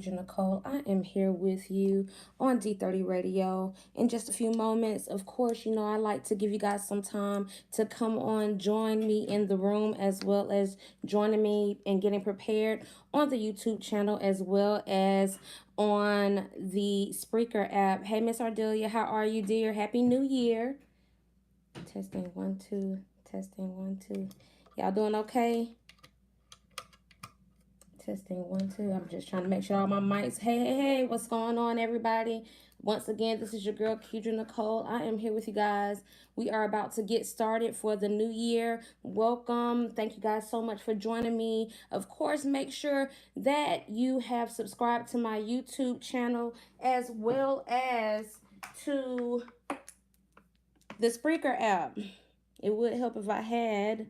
Nicole. I am here with you on D30 Radio in just a few moments. Of course, I like to give you guys some time to come on, join me in the room, as well as joining me and getting prepared on the YouTube channel, as well as on the Spreaker app. Hey, Miss Ardelia, how are you, dear? Happy New Year. Testing 1 2, testing 1 2. Y'all doing okay? Testing 1 2. I'm just trying to make sure all my mics. Hey, what's going on, everybody? Once again, this is your girl, Kedra Nicole. I am here with you guys. We are about to get started for the new year. Welcome. Thank you guys so much for joining me. Of course, make sure that you have subscribed to my YouTube channel as well as to the Spreaker app. It would help if I had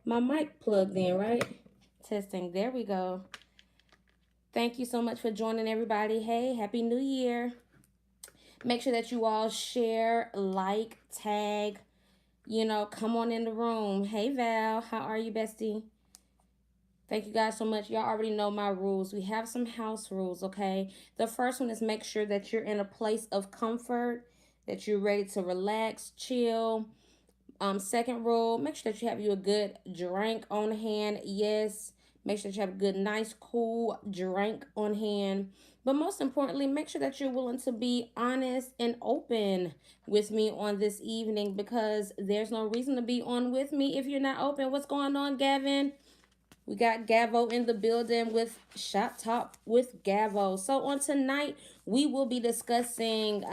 my mic plugged in, right? Testing. There we go. Thank you so much for joining, everybody. Hey, Happy New Year. Make sure that you all share, like, tag, come on in the room. Hey, Val, how are you, bestie? Thank you guys so much. Y'all already know my rules. We have some house rules, okay? The first one is make sure that you're in a place of comfort, that you're ready to relax, chill. Second rule, make sure that you have you a good drink on hand. Yes, make sure that you have a good, nice, cool drink on hand. But most importantly, make sure that you're willing to be honest and open with me on this evening, because there's no reason to be on with me if you're not open. What's going on, Gavin? We got Gavo in the building with Shop Talk with Gavo. So on tonight, we will be discussing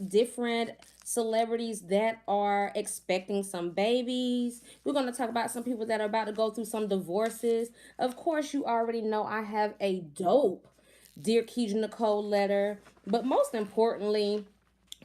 different celebrities that are expecting some babies. We're going to talk about some people that are about to go through some divorces. Of course, you already know I have a dope Dear Kedra Nicole letter. But most importantly,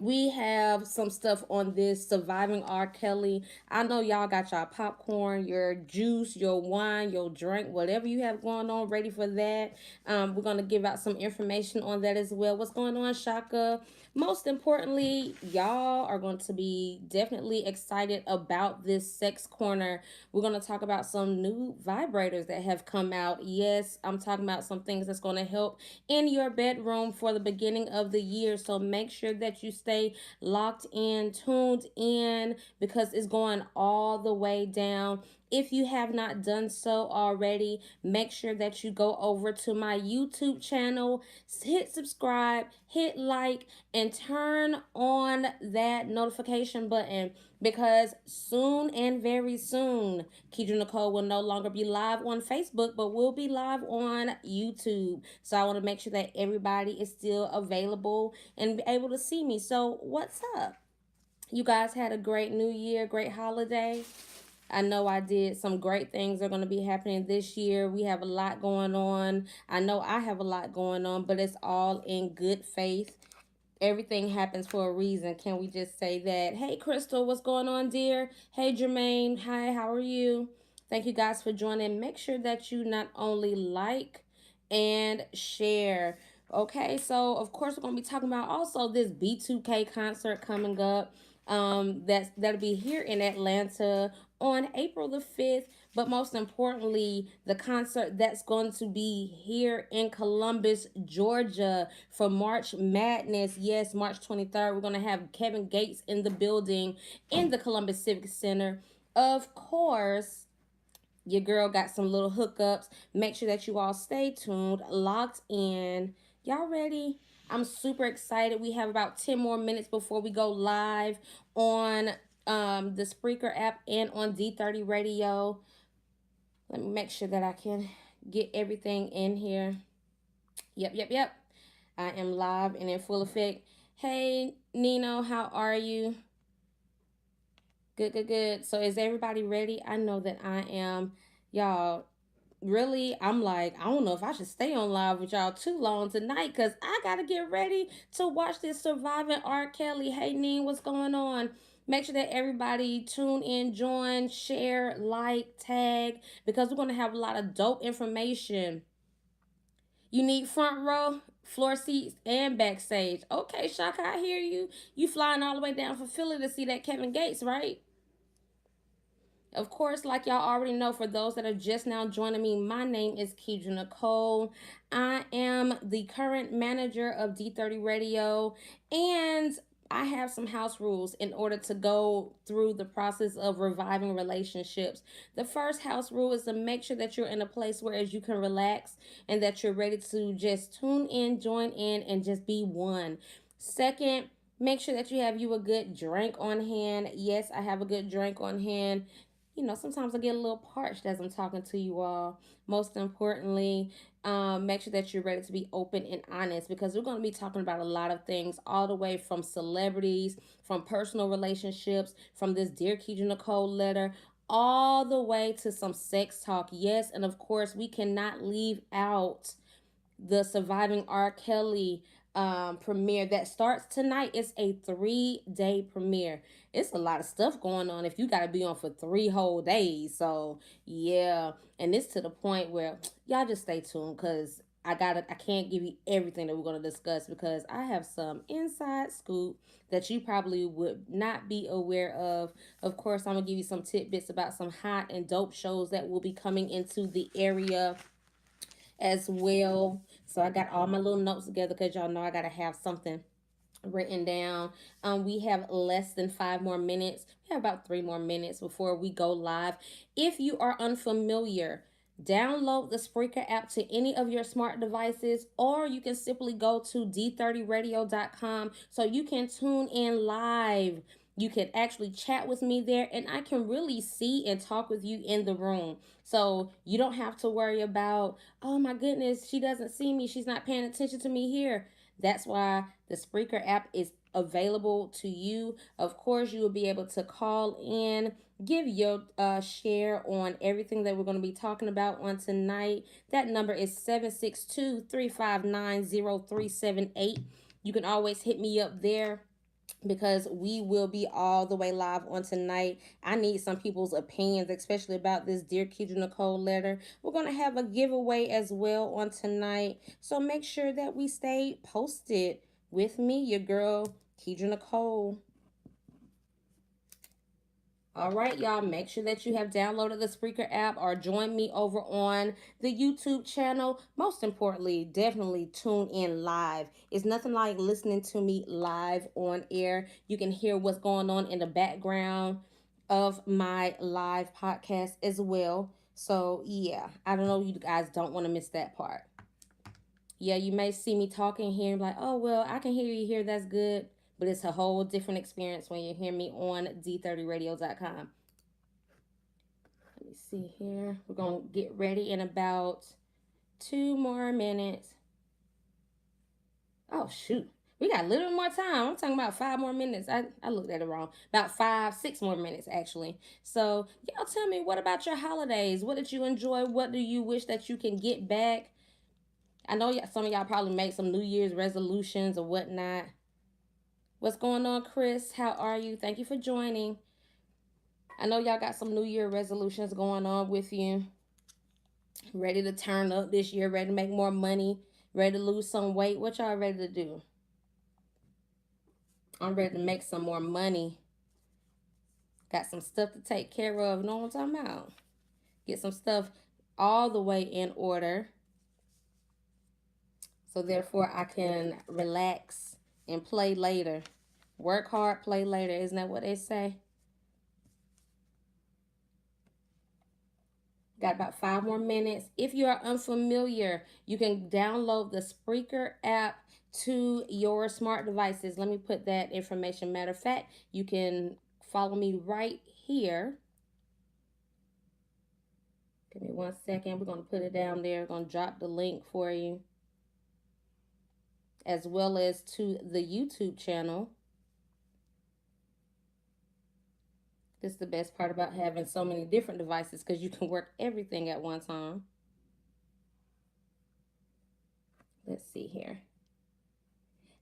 we have some stuff on this surviving R. Kelly. I know y'all got y'all popcorn, your juice, your wine, your drink, whatever you have going on, ready for that. We're gonna give out some information on that as well. What's going on, Shaka? Most importantly, y'all are going to be definitely excited about this sex corner. We're going to talk about some new vibrators that have come out. Yes, I'm talking about some things that's going to help in your bedroom for the beginning of the year. So make sure that you stay locked in, tuned in, because it's going all the way down. If you have not done so already, make sure that you go over to my YouTube channel, hit subscribe, hit like, and turn on that notification button, because soon and very soon, Kedra Nicole will no longer be live on Facebook, but will be live on YouTube. So I want to make sure that everybody is still available and be able to see me. So what's up? You guys had a great new year, great holiday. I know I did. Some great things are going to be happening this year. We have a lot going on. I know I have a lot going on, but it's all in good faith. Everything happens for a reason. Can we just say that? Hey, Crystal, what's going on, dear? Hey, Jermaine. Hi, how are you? Thank you guys for joining. Make sure that you not only like and share. Okay, so of course we're gonna be talking about also this B2K concert coming up. That'll be here in Atlanta on April the 5th. But most importantly, the concert that's going to be here in Columbus, Georgia for March Madness. Yes, March 23rd. We're going to have Kevin Gates in the building in the Columbus Civic Center. Of course, your girl got some little hookups. Make sure that you all stay tuned, locked in. Y'all ready? I'm super excited. We have about 10 more minutes before we go live on the Spreaker app and on D30 Radio. Let me make sure that I can get everything in here. Yep. I am live and in full effect. Hey, Nino, how are you? Good. So is everybody ready? I know that I am. Y'all, really, I'm like, I don't know if I should stay on live with y'all too long tonight, because I got to get ready to watch this Surviving R. Kelly. Hey, Neen, what's going on? Make sure that everybody tune in, join, share, like, tag, because we're going to have a lot of dope information. You need front row, floor seats, and backstage. Okay, Shaka, I hear you. You flying all the way down from Philly to see that Kevin Gates, right? Of course, like y'all already know, for those that are just now joining me, my name is Kedra Nicole. I am the current manager of D30 Radio, and I have some house rules in order to go through the process of reviving relationships. The first house rule is to make sure that you're in a place where as you can relax and that you're ready to just tune in, join in, and just be one. Second, make sure that you have you a good drink on hand. Yes, I have a good drink on hand. You know, sometimes I get a little parched as I'm talking to you all. Most importantly, make sure that you're ready to be open and honest, because we're going to be talking about a lot of things, all the way from celebrities, from personal relationships, from this Dear Kedra Nicole letter, all the way to some sex talk. Yes, and of course, we cannot leave out the Surviving R. Kelly premiere that starts tonight. It's a 3-day premiere. It's a lot of stuff going on if you got to be on for 3 whole days. So yeah, and it's to the point where y'all just stay tuned, because I can't give you everything that we're going to discuss, because I have some inside scoop that you probably would not be aware of. Of course, I'm gonna give you some tidbits about some hot and dope shows that will be coming into the area as well. So I got all my little notes together, because y'all know I gotta have something written down. We have less than 5 more minutes. We have about 3 more minutes before we go live. If you are unfamiliar, download the Spreaker app to any of your smart devices, or you can simply go to d30radio.com so you can tune in live. You can actually chat with me there, and I can really see and talk with you in the room. So you don't have to worry about, oh my goodness, she doesn't see me, she's not paying attention to me here. That's why the Spreaker app is available to you. Of course, you will be able to call in, give your share on everything that we're going to be talking about on tonight. That number is 762-359-0378. You can always hit me up there, because we will be all the way live on tonight. I need some people's opinions, especially about this Dear Kedra Nicole letter. We're going to have a giveaway as well on tonight. So make sure that we stay posted with me, your girl, Kedra Nicole. All right, y'all, make sure that you have downloaded the Spreaker app or join me over on the YouTube channel. Most importantly, definitely tune in live. It's nothing like listening to me live on air. You can hear what's going on in the background of my live podcast as well. So, yeah, I don't know, you guys don't want to miss that part. Yeah, you may see me talking here and be like, oh, well, I can hear you here. That's good. But it's a whole different experience when you hear me on d30radio.com. Let me see here. We're going to get ready in about 2 more minutes. Oh, shoot. We got a little more time. I'm talking about 5 more minutes. I looked at it wrong. About 6 more minutes, actually. So, y'all tell me, what about your holidays? What did you enjoy? What do you wish that you can get back? I know some of y'all probably make some New Year's resolutions or whatnot. What's going on, Chris? How are you? Thank you for joining. I know y'all got some New Year resolutions going on with you. Ready to turn up this year, ready to make more money, ready to lose some weight. What y'all ready to do? I'm ready to make some more money. Got some stuff to take care of. You know what I'm talking about? Get some stuff all the way in order, so therefore I can relax and play later. Work hard, play later. Isn't that what they say? Got about 5 more minutes. If you are unfamiliar, you can download the Spreaker app to your smart devices. Let me put that information. Matter of fact, you can follow me right here. Give me 1 second. We're going to put it down there. We're going to drop the link for you, as well as to the YouTube channel. This is the best part about having so many different devices, because you can work everything at one time. Let's see here.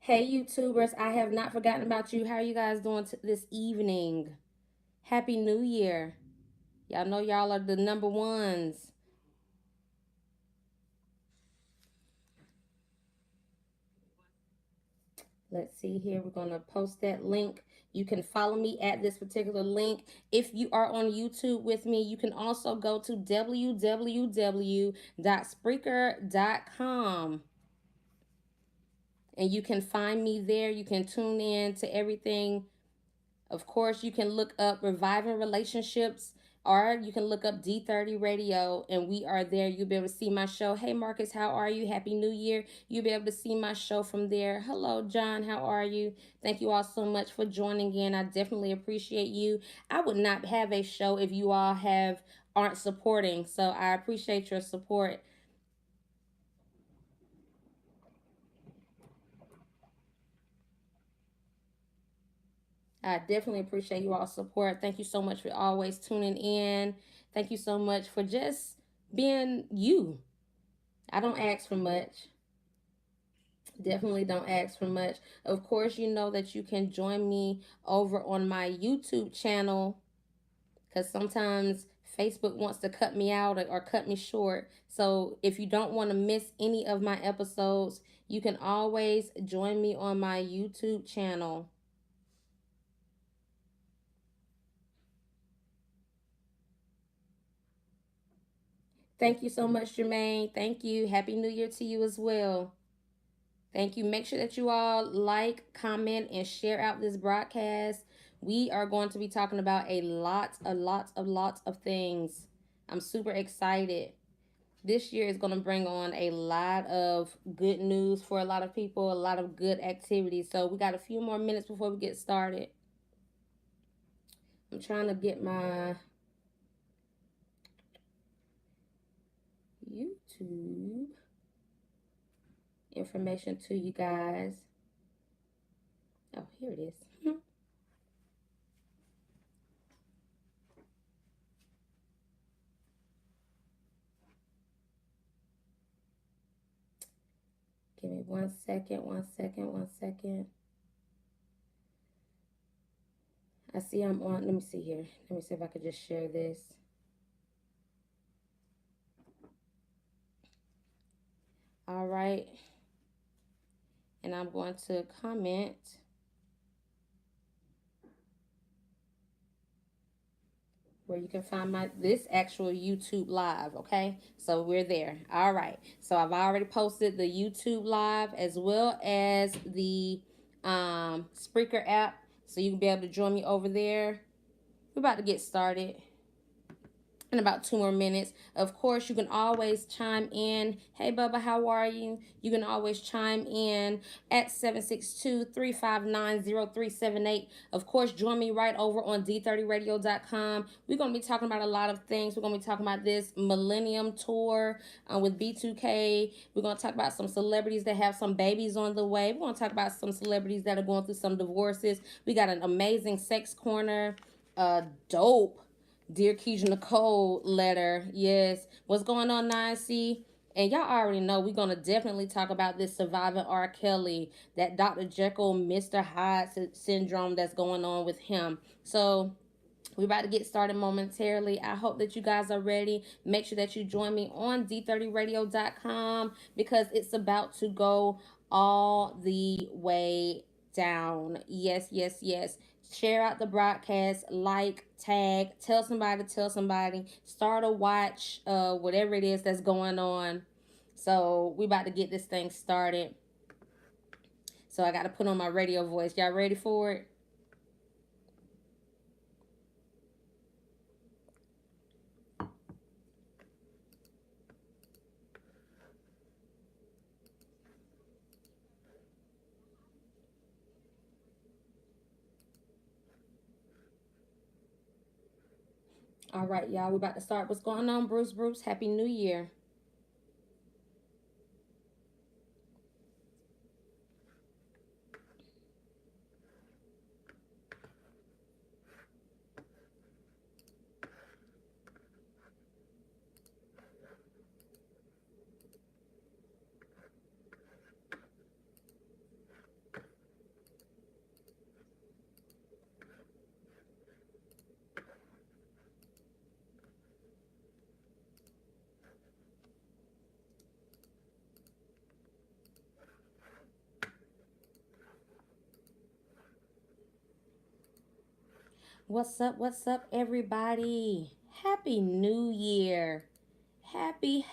Hey, YouTubers, I have not forgotten about you. How are you guys doing this evening? Happy New Year. Y'all know y'all are the number ones. Let's see here. We're going to post that link. You can follow me at this particular link. If you are on YouTube with me, you can also go to www.spreaker.com and you can find me there. You can tune in to everything. Of course, you can look up Reviving Relationships, or you can look up D30 Radio, and we are there. You'll be able to see my show. Hey, Marcus, how are you? Happy New Year. You'll be able to see my show from there. Hello, John, how are you? Thank you all so much for joining in. I definitely appreciate you. I would not have a show if you all aren't supporting, so I appreciate your support. I definitely appreciate you all support. Thank you so much for always tuning in. Thank you so much for just being you. I don't ask for much. Definitely don't ask for much. Of course, you know that you can join me over on my YouTube channel because sometimes Facebook wants to cut me out or cut me short. So if you don't want to miss any of my episodes, you can always join me on my YouTube channel. Thank you so much, Jermaine. Thank you. Happy New Year to you as well. Thank you. Make sure that you all like, comment, and share out this broadcast. We are going to be talking about a lot of things. I'm super excited. This year is going to bring on a lot of good news for a lot of people, a lot of good activities. So we got a few more minutes before we get started. I'm trying to get my YouTube information to you guys. Oh, here it is. Give me 1 second, 1 second, 1 second. I see I'm on. Let me see here. Let me see if I could just share this. All right. And I'm going to comment where you can find this actual YouTube live, okay? So we're there. All right. So I've already posted the YouTube live as well as the Spreaker app. So you can be able to join me over there. We're about to get started in about 2 more minutes. Of course, you can always chime in. Hey, Bubba, how are you? You can always chime in at 762-359-0378. Of course, join me right over on D30radio.com. We're going to be talking about a lot of things. We're going to be talking about this Millennium Tour with B2K. We're going to talk about some celebrities that have some babies on the way. We're going to talk about some celebrities that are going through some divorces. We got an amazing sex corner, dope Dear Keisha Nicole letter. Yes. What's going on, Nancy? And y'all already know we're going to definitely talk about this surviving R. Kelly, that Dr. Jekyll, Mr. Hyde syndrome that's going on with him. So we're about to get started momentarily. I hope that you guys are ready. Make sure that you join me on D30radio.com because it's about to go all the way down. Yes, yes, yes. Share out the broadcast, like, tag, tell somebody, start a watch, whatever it is that's going on. So we about to get this thing started. So I got to put on my radio voice. Y'all ready for it? All right, y'all. We're about to start. What's going on, Bruce? Bruce, Happy New Year. What's up, everybody? Happy New Year. Happy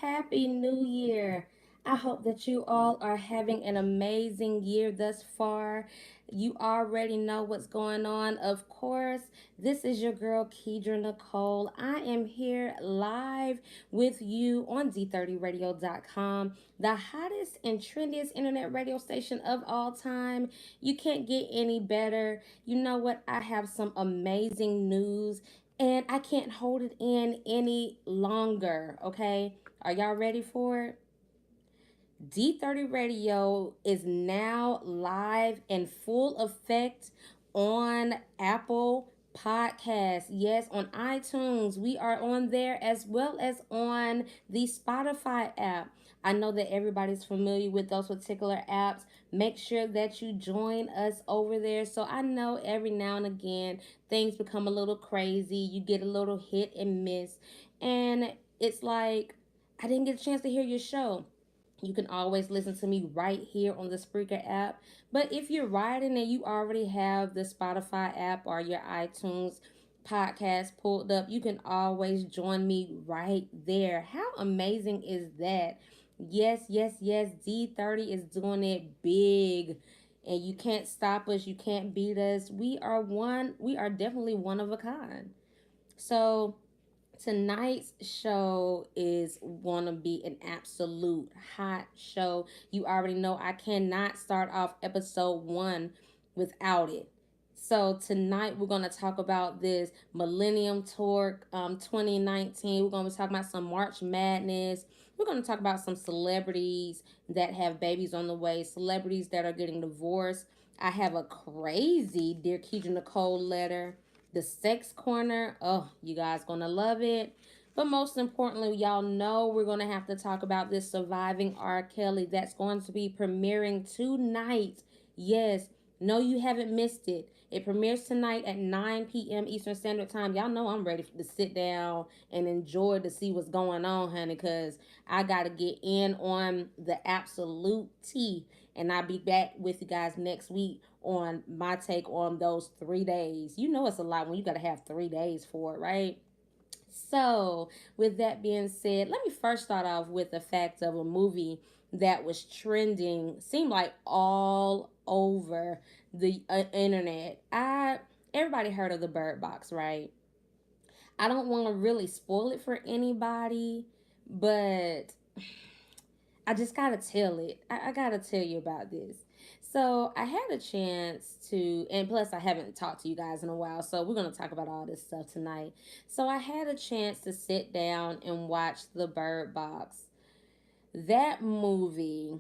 New Year. I hope that you all are having an amazing year thus far. You already know what's going on. Of course, this is your girl, Kedra Nicole. I am here live with you on D30radio.com, the hottest and trendiest internet radio station of all time. You can't get any better. You know what? I have some amazing news and I can't hold it in any longer, okay? Are y'all ready for it? D30 Radio is now live in full effect on Apple Podcasts. Yes, on iTunes. We are on there as well as on the Spotify app. I know that everybody's familiar with those particular apps. Make sure that you join us over there. So I know every now and again things become a little crazy. You get a little hit and miss. And it's like, I didn't get a chance to hear your show. You can always listen to me right here on the Spreaker app. But if you're riding and you already have the Spotify app or your iTunes podcast pulled up, you can always join me right there. How amazing is that? Yes. D30 is doing it big. And you can't stop us. You can't beat us. We are definitely one of a kind. So tonight's show is gonna be an absolute hot show. You already know I cannot start off episode one without it. So tonight we're gonna talk about this Millennium Tour 2019. We're gonna be talking about some March Madness. We're gonna talk about some celebrities that have babies on the way, celebrities that are getting divorced. I have a crazy Dear Kedra Nicole letter, the sex corner. Oh, you guys gonna love it. But most importantly, y'all know we're gonna have to talk about this Surviving R. Kelly that's going to be premiering tonight. Yes, no, you haven't missed it. It premieres tonight at 9 p.m. Eastern Standard Time. Y'all know I'm ready to sit down and enjoy to see what's going on, honey, because I got to get in on the absolute tea. And I'll be back with you guys next week on my take on those 3 days. You know it's a lot when you got to have 3 days for it, right? So, with that being said, let me first start off with the fact of a movie that was trending, seemed like all over the internet. I Everybody heard of the Bird Box, right? I don't want to really spoil it for anybody, but I just gotta tell it. I gotta tell you about this. So I had a chance to, and plus I haven't talked to you guys in a while, so we're gonna talk about all this stuff tonight. So I had a chance to sit down and watch The Bird Box. That movie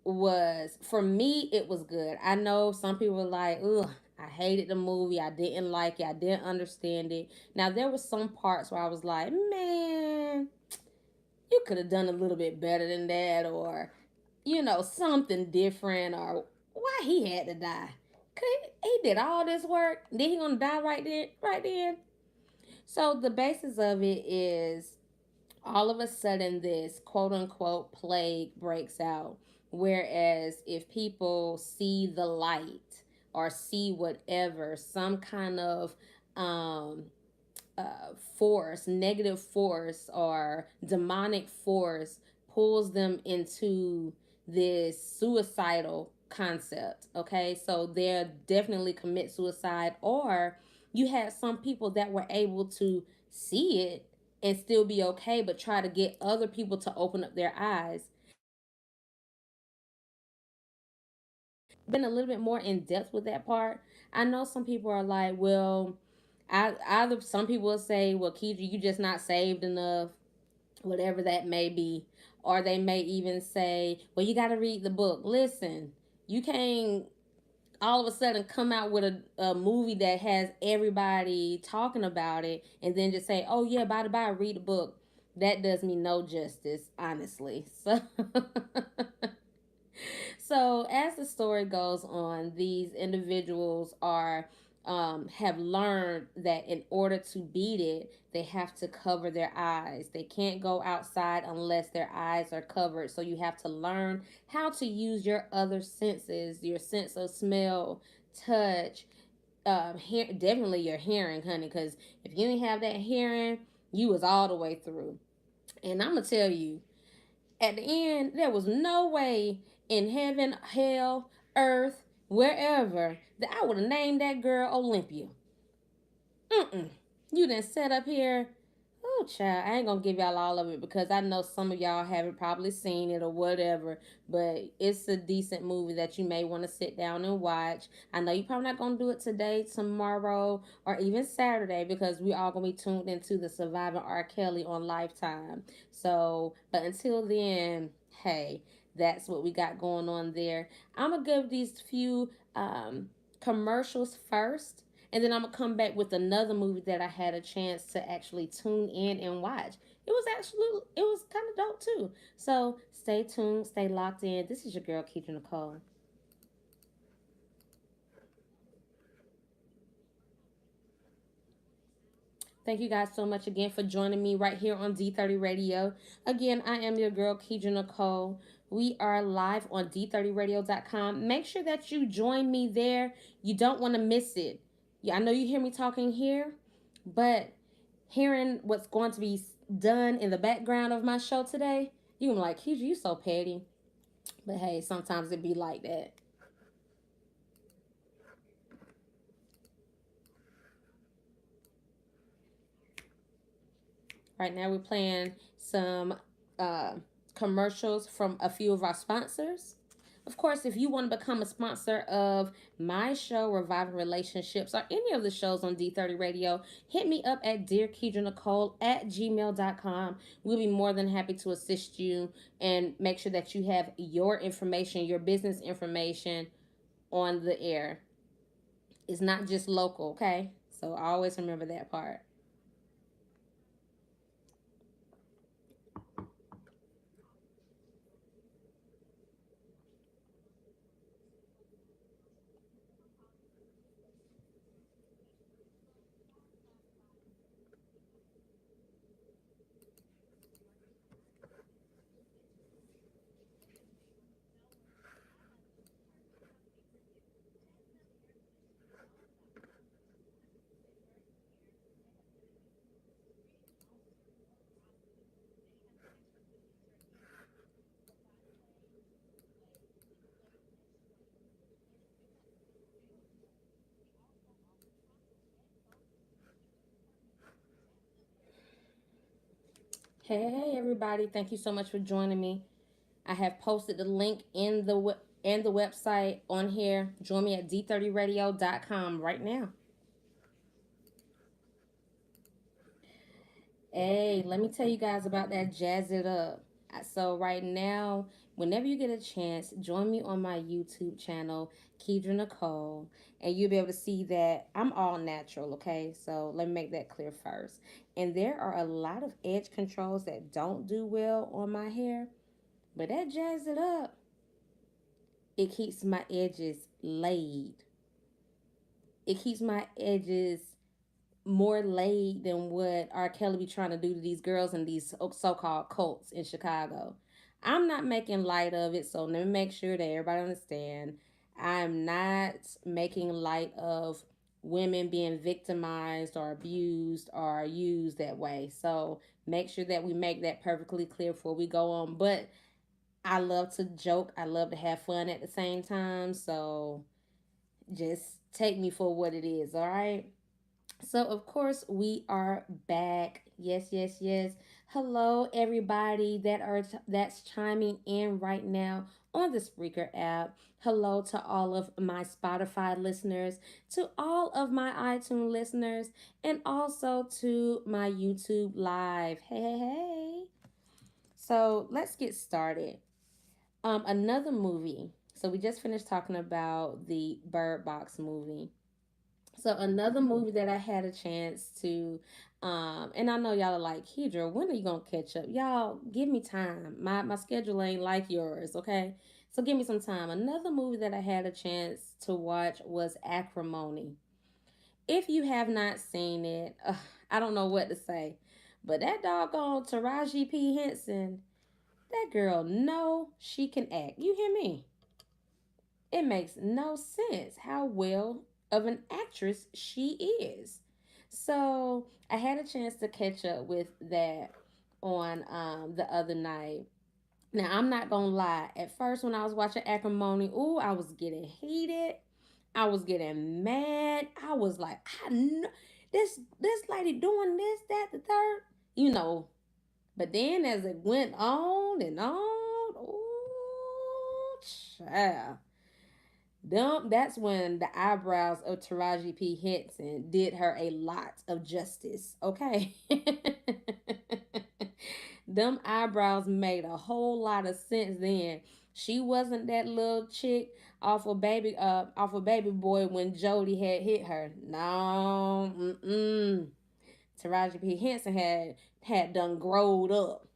was, for me, it was good. I know some people were like, ugh, I hated the movie. I didn't like it. I didn't understand it. Now there was some parts where I was like, man, you could have done a little bit better than that, or something different, or why he had to die. He did all this work, then he gonna die right then. So the basis of it is all of a sudden this quote unquote plague breaks out. Whereas if people see the light or see whatever, some kind of um, force, negative force, or demonic force pulls them into this suicidal concept. Okay, so they'll definitely commit suicide, or you had some people that were able to see it and still be okay, but try to get other people to open up their eyes. Been a little bit more in depth with that part. I know some people are like, well, either some people will say, well, Kedra, you just not saved enough, whatever that may be. Or they may even say, well, you got to read the book. Listen, you can't all of a sudden come out with a movie that has everybody talking about it and then just say, oh, yeah, by the by, read the book. That does me no justice, honestly. So. So as the story goes on, these individuals are have learned that in order to beat it, they have to cover their eyes. They can't go outside unless their eyes are covered. So you have to learn how to use your other senses, your sense of smell, touch, definitely your hearing, honey, because if you didn't have that hearing, you was all the way through. And I'm gonna tell you, at the end, there was no way in heaven, hell, earth, wherever that I would have named that girl Olympia. Mm-mm. You done set up here. Oh, child, I ain't gonna give y'all all of it because I know some of y'all haven't probably seen it or whatever, but it's a decent movie that you may want to sit down and watch. I know you're probably not gonna do it today, tomorrow, or even Saturday because we all gonna be tuned into the Surviving R. Kelly on Lifetime. So, but until then, hey, that's what we got going on there. I'm gonna give these few commercials first, and then I'm gonna come back with another movie that I had a chance to actually tune in and watch. It was kind of dope too. So stay tuned, stay locked in. This is your girl Keisha Nicole. Thank you guys so much again for joining me right here on D30 Radio. Again, I am your girl Keisha Nicole. We are live on D30radio.com. Make sure that you join me there. You don't want to miss it. Yeah, I know you hear me talking here, but hearing what's going to be done in the background of my show today, you can be like, Keisha, you so petty. But hey, sometimes it be like that. Right now we're playing some uh, commercials from a few of our sponsors. Of course, if you want to become a sponsor of my show, Reviving Relationships, or any of the shows on D30 Radio, hit me up at dearKeidra at gmail.com. We'll be more than happy to assist you and make sure that you have your information, your business information on the air. It's not just local, okay? So always remember that part. Hey, everybody. Thank you so much for joining me. I have posted the link in the website on here. Join me at d30radio.com right now. Hey, let me tell you guys about that Jazz It Up. So right now, whenever you get a chance, join me on my YouTube channel, Keidra Nicole, and you'll be able to see that I'm all natural, okay? So let me make that clear first. And there are a lot of edge controls that don't do well on my hair, but that Jazz It Up, it keeps my edges laid. It keeps my edges more laid than what R. Kelly be trying to do to these girls in these so-called cults in Chicago. I'm not making light of it, so let me make sure that everybody understand. I'm not making light of women being victimized or abused or used that way. So make sure that we make that perfectly clear before we go on. But I love to joke. I love to have fun at the same time. So just take me for what it is, all right? So, of course, we are back. Yes, yes, yes. Hello, everybody that's chiming in right now on the Spreaker app. Hello to all of my Spotify listeners, to all of my iTunes listeners, and also to my YouTube live. Hey, hey, hey. So, let's get started. Another movie. So, we just finished talking about the Bird Box movie. So another movie that I had a chance to, and I know y'all are like, Kedra, when are you gonna catch up? Y'all, give me time. My schedule ain't like yours, okay? So give me some time. Another movie that I had a chance to watch was Acrimony. If you have not seen it, I don't know what to say, but that doggone Taraji P Henson, that girl, no, she can act. You hear me? It makes no sense how well. of an actress she is. So I had a chance to catch up with that on the other night. Now I'm not gonna lie. At first, when I was watching Acrimony, ooh, I was getting heated. I was getting mad. I was like, I know this lady doing this, that, the third, you know. But then as it went on and on, ooh, child, that's when the eyebrows of Taraji P. Henson did her a lot of justice. Okay. Them eyebrows made a whole lot of sense then. She wasn't that little chick off of Baby Boy when Jodie had hit her. No, Taraji P. Henson had done growed up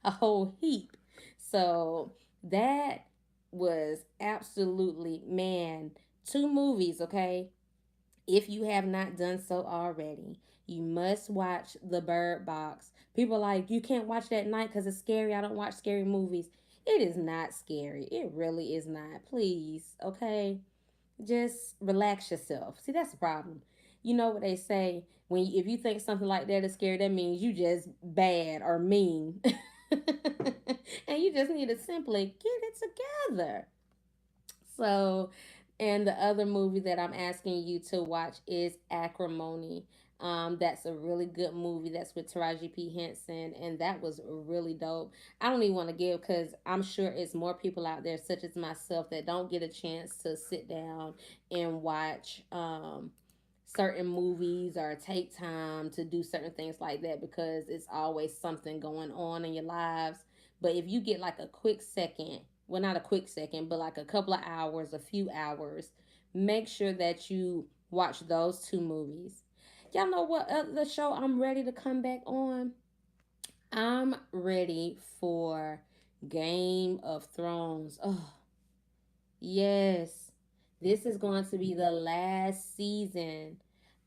a whole heap. So that was absolutely, man, two movies, okay? If you have not done so already, you must watch The Bird Box. People are like, you can't watch that night because it's scary. I don't watch scary movies. It is not scary. It really is not. Please, okay? Just relax yourself. See, that's the problem. You know what they say, if you think something like that is scary, that means you just bad or mean. And you just need to simply get it together. So, and the other movie that I'm asking you to watch is Acrimony. That's a really good movie. That's with Taraji P. Henson, and that was really dope. I don't even want to give because I'm sure it's more people out there, such as myself, that don't get a chance to sit down and watch certain movies or take time to do certain things like that because it's always something going on in your lives. But if you get like a quick second, well, not a quick second, but like a couple of hours, a few hours, make sure that you watch those two movies. Y'all know what other show I'm ready to come back on? I'm ready for Game of Thrones. Oh, yes. This is going to be the last season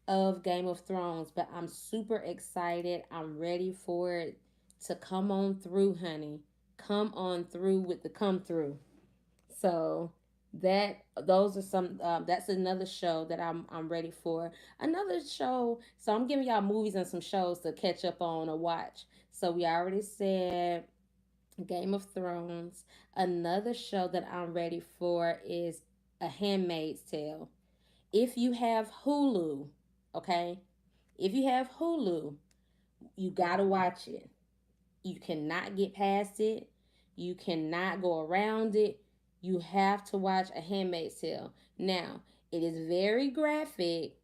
of Game of Thrones, but I'm super excited. I'm ready for it to come on through, honey. Come on through with the come through. So those are some that's another show that I'm ready for. Another show, so I'm giving y'all movies and some shows to catch up on or watch. So we already said Game of Thrones. Another show that I'm ready for is A Handmaid's Tale. If you have Hulu, okay? If you have Hulu, you gotta watch it. You cannot get past it. You cannot go around it. You have to watch A Handmaid's Tale. Now, it is very graphic,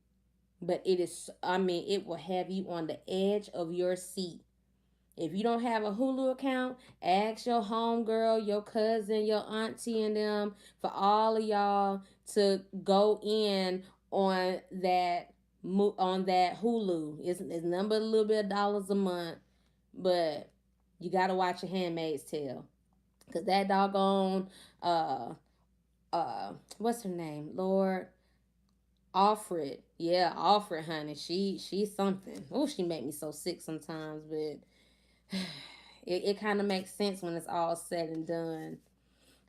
but it will have you on the edge of your seat. If you don't have a Hulu account, ask your homegirl, your cousin, your auntie, and them for all of y'all to go in on that Hulu. It's number a little bit of dollars a month, but you gotta watch A Handmaid's Tale because that doggone what's her name, Lord, Alfred, yeah, Alfred, honey, she's something. Oh, she make me so sick sometimes, but it kind of makes sense when it's all said and done.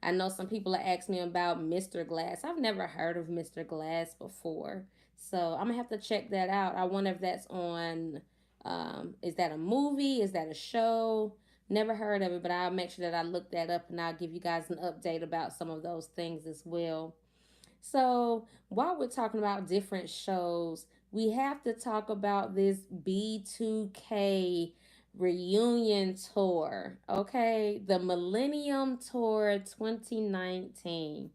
I know some people have asked me about Mr. Glass. I've never heard of Mr. Glass before. So I'm gonna have to check that out. I wonder if that's on is that a movie? Is that a show? Never heard of it, but I'll make sure that I look that up and I'll give you guys an update about some of those things as well. So while we're talking about different shows, we have to talk about this B2K reunion tour. Okay, the Millennium Tour 2019.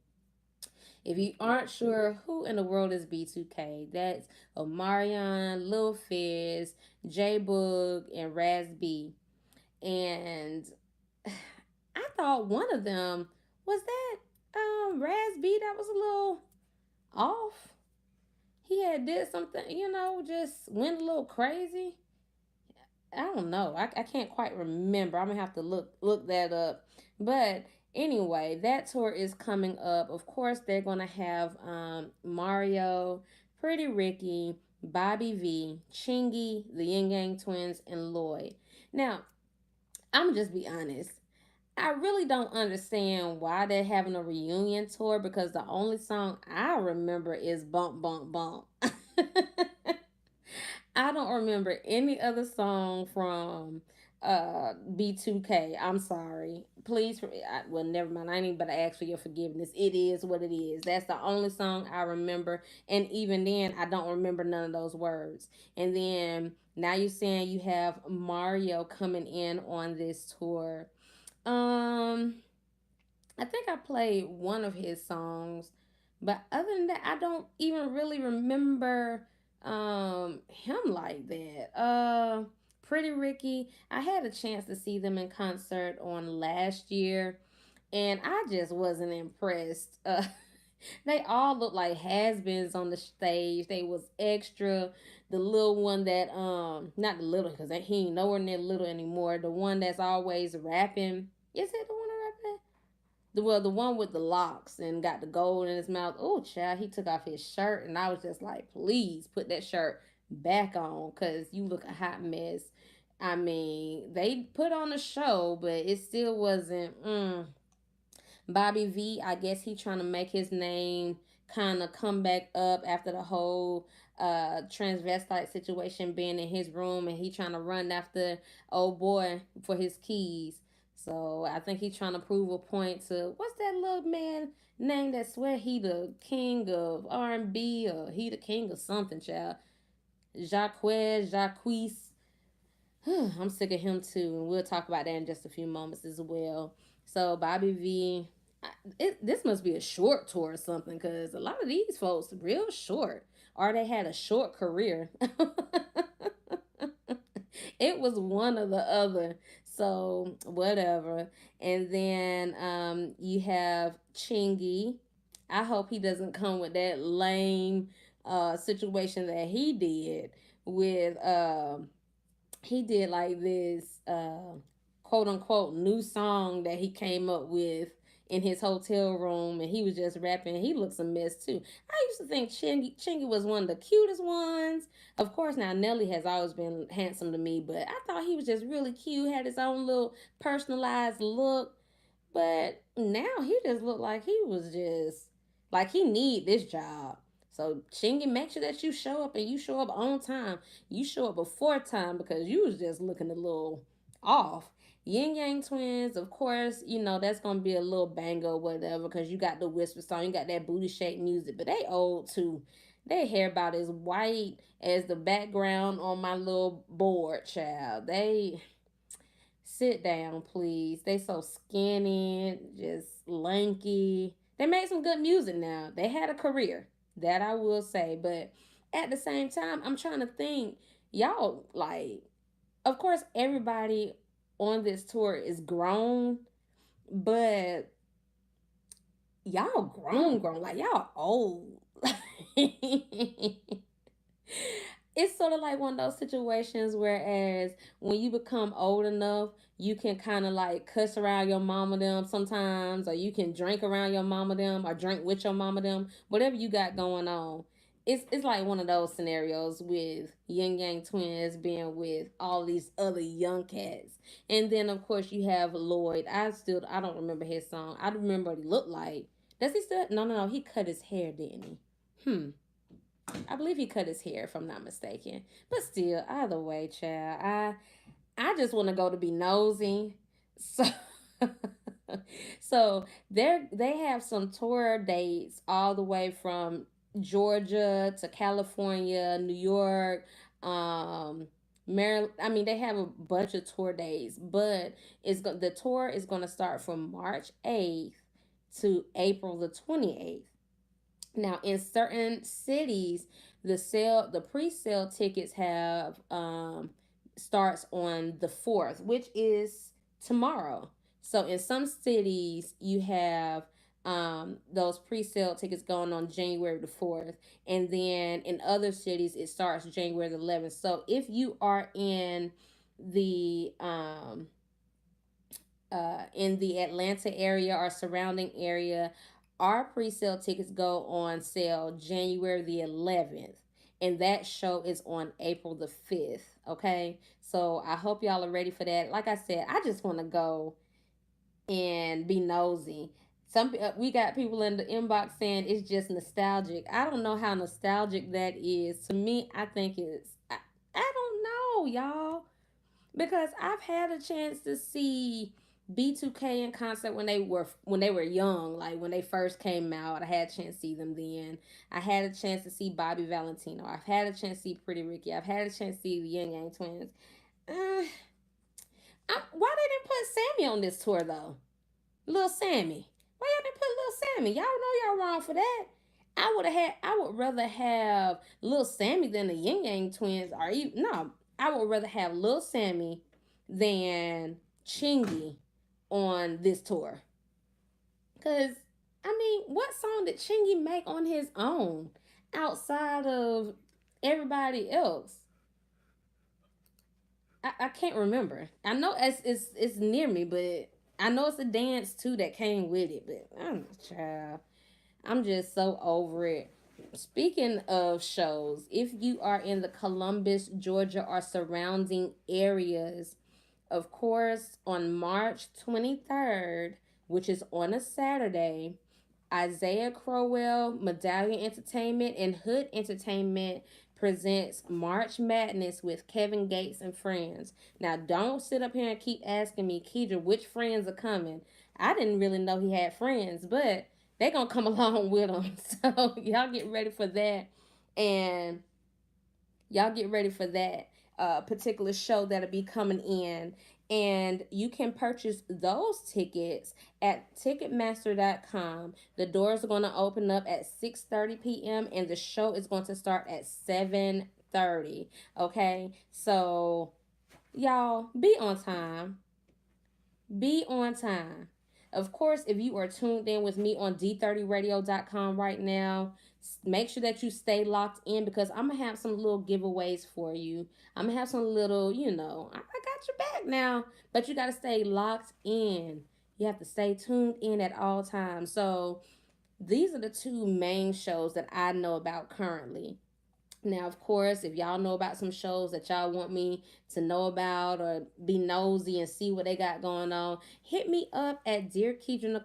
If you aren't sure who in the world is B2K, that's Omarion, Lil Fizz, J Boog, and Raz B. And I thought one of them was that Raz B that was a little off. He had did something, just went a little crazy. I don't know. I can't quite remember. I'm gonna have to look that up. But anyway, that tour is coming up. Of course, they're gonna have Mario, Pretty Ricky, Bobby V, Chingy, the Yin Yang Twins, and Lloyd. Now, I'm just be honest. I really don't understand why they're having a reunion tour because the only song I remember is Bump Bump Bump. I don't remember any other song from B2K. I'm sorry. Please, well, never mind. I ain't even better ask for your forgiveness. It is what it is. That's the only song I remember. And even then, I don't remember none of those words. And then now you're saying you have Mario coming in on this tour. Um, I think I played one of his songs, but other than that, I don't even really remember him like that. Pretty Ricky, I had a chance to see them in concert on last year, and I just wasn't impressed. They all looked like has-beens on the stage. They was extra. The little one that not the little because he ain't nowhere near little anymore. The one that's always rapping. Is it the one rapping? The one with the locks and got the gold in his mouth. Oh, child, he took off his shirt, and I was just like, please put that shirt back on, cause you look a hot mess. I mean, they put on a show, but it still wasn't. Bobby V, I guess he trying to make his name kind of come back up after the whole transvestite situation being in his room, and he trying to run after old boy for his keys. So I think he trying to prove a point to what's that little man name that swear he the king of R&B, or he the king of something, child. Jacques. I'm sick of him too, and we'll talk about that in just a few moments as well. So Bobby V, this must be a short tour or something, because a lot of these folks real short, or they had a short career. It was one or the other. So whatever. And then you have Chingy. I hope he doesn't come with that lame situation that he did with he did like this quote unquote new song that he came up with in his hotel room, and he was just rapping. He looks a mess too. I used to think Chingy was one of the cutest ones. Of course, now Nelly has always been handsome to me, but I thought he was just really cute, had his own little personalized look. But now he just looked like he was just like he need this job. So Chingy, make sure that you show up, and you show up on time. You show up before time, because you was just looking a little off. Yin Yang Twins, of course, you know that's gonna be a little banger or whatever, because you got the whisper song, you got that booty shake music, but they old too. Their hair about as white as the background on my little board, child. They sit down, please. They so skinny, just lanky. They made some good music now. They had a career, that I will say. But at the same time, I'm trying to think, y'all, like, of course, everybody on this tour is grown, but y'all grown. Like, y'all old. It's sort of like one of those situations whereas when you become old enough, you can kind of like cuss around your mama them sometimes, or you can drink around your mama them, or drink with your mama them, whatever you got going on. It's like one of those scenarios with Yin Yang Twins being with all these other young cats. And then of course you have Lloyd. I don't remember his song. I remember what he looked like. Does he still? No. He cut his hair, didn't he? I believe he cut his hair, if I'm not mistaken. But still, either way, child, I just want to go to be nosy. So so they have some tour dates all the way from Georgia to California, New York, Maryland. I mean, they have a bunch of tour dates, but the tour is going to start from March 8th to April the 28th. Now, in certain cities, the pre-sale tickets have starts on the 4th, which is tomorrow. So in some cities, you have those pre-sale tickets going on January the 4th, and then in other cities it starts January the 11th. So if you are in the Atlanta area or surrounding area, our pre-sale tickets go on sale January the 11th, and that show is on April the 5th. Okay, so I hope y'all are ready for that. Like I said, I just want to go and be nosy. Some we got people in the inbox saying it's just nostalgic. I don't know how nostalgic that is. To me, I think it's I don't know, y'all, because I've had a chance to see B2K in concert when they were young, like when they first came out. I had a chance to see them then. I had a chance to see Bobby Valentino. I've had a chance to see Pretty Ricky. I've had a chance to see the Yin Yang Twins. Uh, why they didn't put Sammy on this tour though? Little Sammy. Why y'all didn't put Little Sammy? Y'all know y'all wrong for that. I would rather have Little Sammy than the Yin Yang Twins. Or even no, I would rather have Little Sammy than Chingy on this tour. Cause I mean, what song did Chingy make on his own outside of everybody else? I can't remember. I know it's near me, but I know it's a dance too that came with it. But I'm child. I'm just so over it. Speaking of shows, if you are in the Columbus, Georgia, or surrounding areas, of course, on March 23rd, which is on a Saturday, Isaiah Crowell, Medallion Entertainment, and Hood Entertainment presents March Madness with Kevin Gates and friends. Now, don't sit up here and keep asking me, Keidra, which friends are coming. I didn't really know he had friends, but they gonna come along with him. So y'all get ready for that, and y'all get ready for that particular show that'll be coming in. And you can purchase those tickets at Ticketmaster.com. The doors are going to open up at 6:30 p.m. and the show is going to start at 7:30. Okay, so y'all be on time. Be on time. Of course, if you are tuned in with me on D30radio.com right now, make sure that you stay locked in because I'm going to have some little giveaways for you. I'm going to have some little, I got your back now, but you got to stay locked in. You have to stay tuned in at all times. So, these are the two main shows that I know about currently. Now, of course, if y'all know about some shows that y'all want me to know about or be nosy and see what they got going on, hit me up at dearkeidra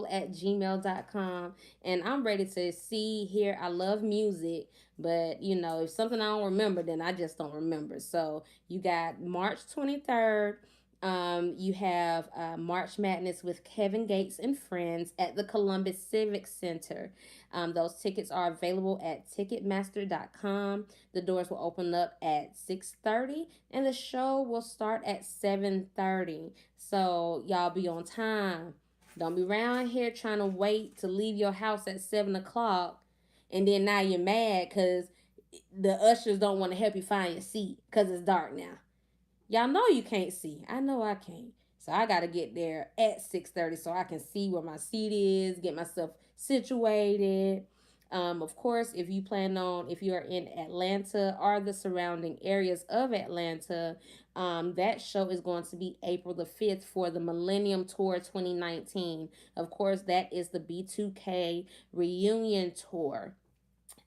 at gmail.com. And I'm ready to see, hear. I love music, but if something I don't remember, then I just don't remember. So you got March 23rd. You have March Madness with Kevin Gates and friends at the Columbus Civic Center. Those tickets are available at Ticketmaster.com. The doors will open up at 6:30 and the show will start at 7:30. So y'all be on time. Don't be around here trying to wait to leave your house at 7 o'clock and then now you're mad because the ushers don't want to help you find your seat because it's dark now. Y'all know you can't see. I know I can't. So I gotta get there at 6:30 so I can see where my seat is, get myself situated. Of course, if you are in Atlanta or the surrounding areas of Atlanta, that show is going to be April the 5th for the Millennium Tour 2019. Of course, that is the B2K reunion tour.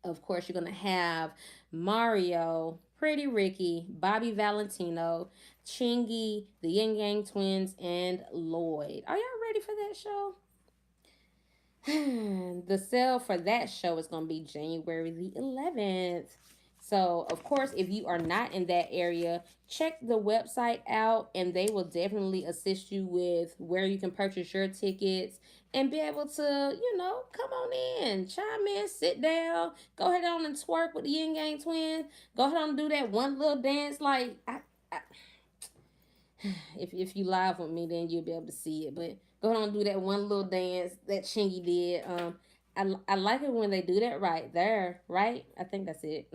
Of course, you're going to have Mario, Pretty Ricky, Bobby Valentino, Chingy, the Yin Yang Twins, and Lloyd. Are y'all ready for that show? The sale for that show is going to be January the 11th. So, of course, if you are not in that area, check the website out and they will definitely assist you with where you can purchase your tickets and be able to, come on in, chime in, sit down, go ahead on and twerk with the Yin Yang Twins. Go ahead on and do that one little dance. Like, if you live with me, then you'll be able to see it. But go ahead and do that one little dance that Chingy did. I like it when they do that right there, right? I think that's it.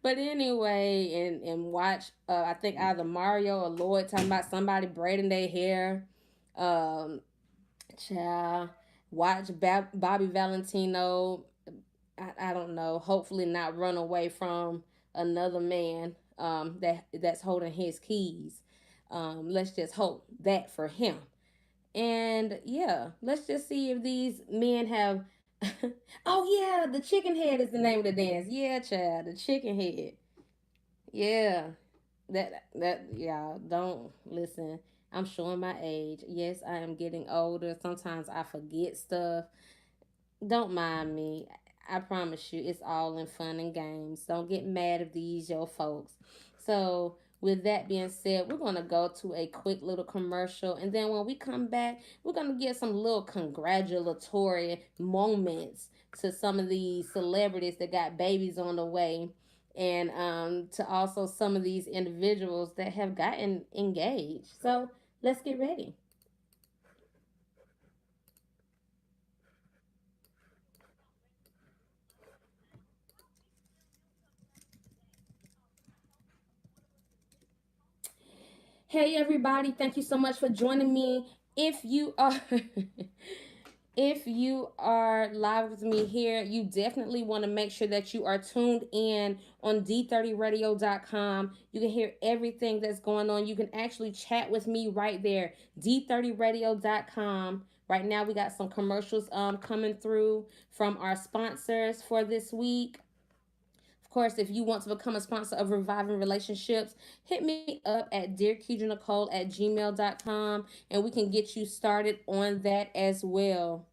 But anyway, and watch. I think either Mario or Lloyd talking about somebody braiding their hair. Um, child, watch Bobby Valentino. I don't know. Hopefully, not run away from another man. That's holding his keys. Let's just hope that for him. And yeah, let's just see if these men have. Oh yeah, the chicken head is the name of the dance. Yeah, child, the chicken head. Yeah, that y'all don't listen. I'm showing my age. Yes, I am getting older. Sometimes I forget stuff. Don't mind me. I promise you, it's all in fun and games. Don't get mad if these your folks. So, with that being said, we're going to go to a quick little commercial. And then when we come back, we're going to give some little congratulatory moments to some of these celebrities that got babies on the way. And to also some of these individuals that have gotten engaged. So, let's get ready. Hey everybody, thank you so much for joining me. If you are if you are live with me here, you definitely want to make sure that you are tuned in on D30radio.com. You can hear everything that's going on. You can actually chat with me right there. D30radio.com. Right now we got some commercials coming through from our sponsors for this week. Of course, if you want to become a sponsor of Reviving Relationships, hit me up at dearkidra at gmail.com and we can get you started on that as well.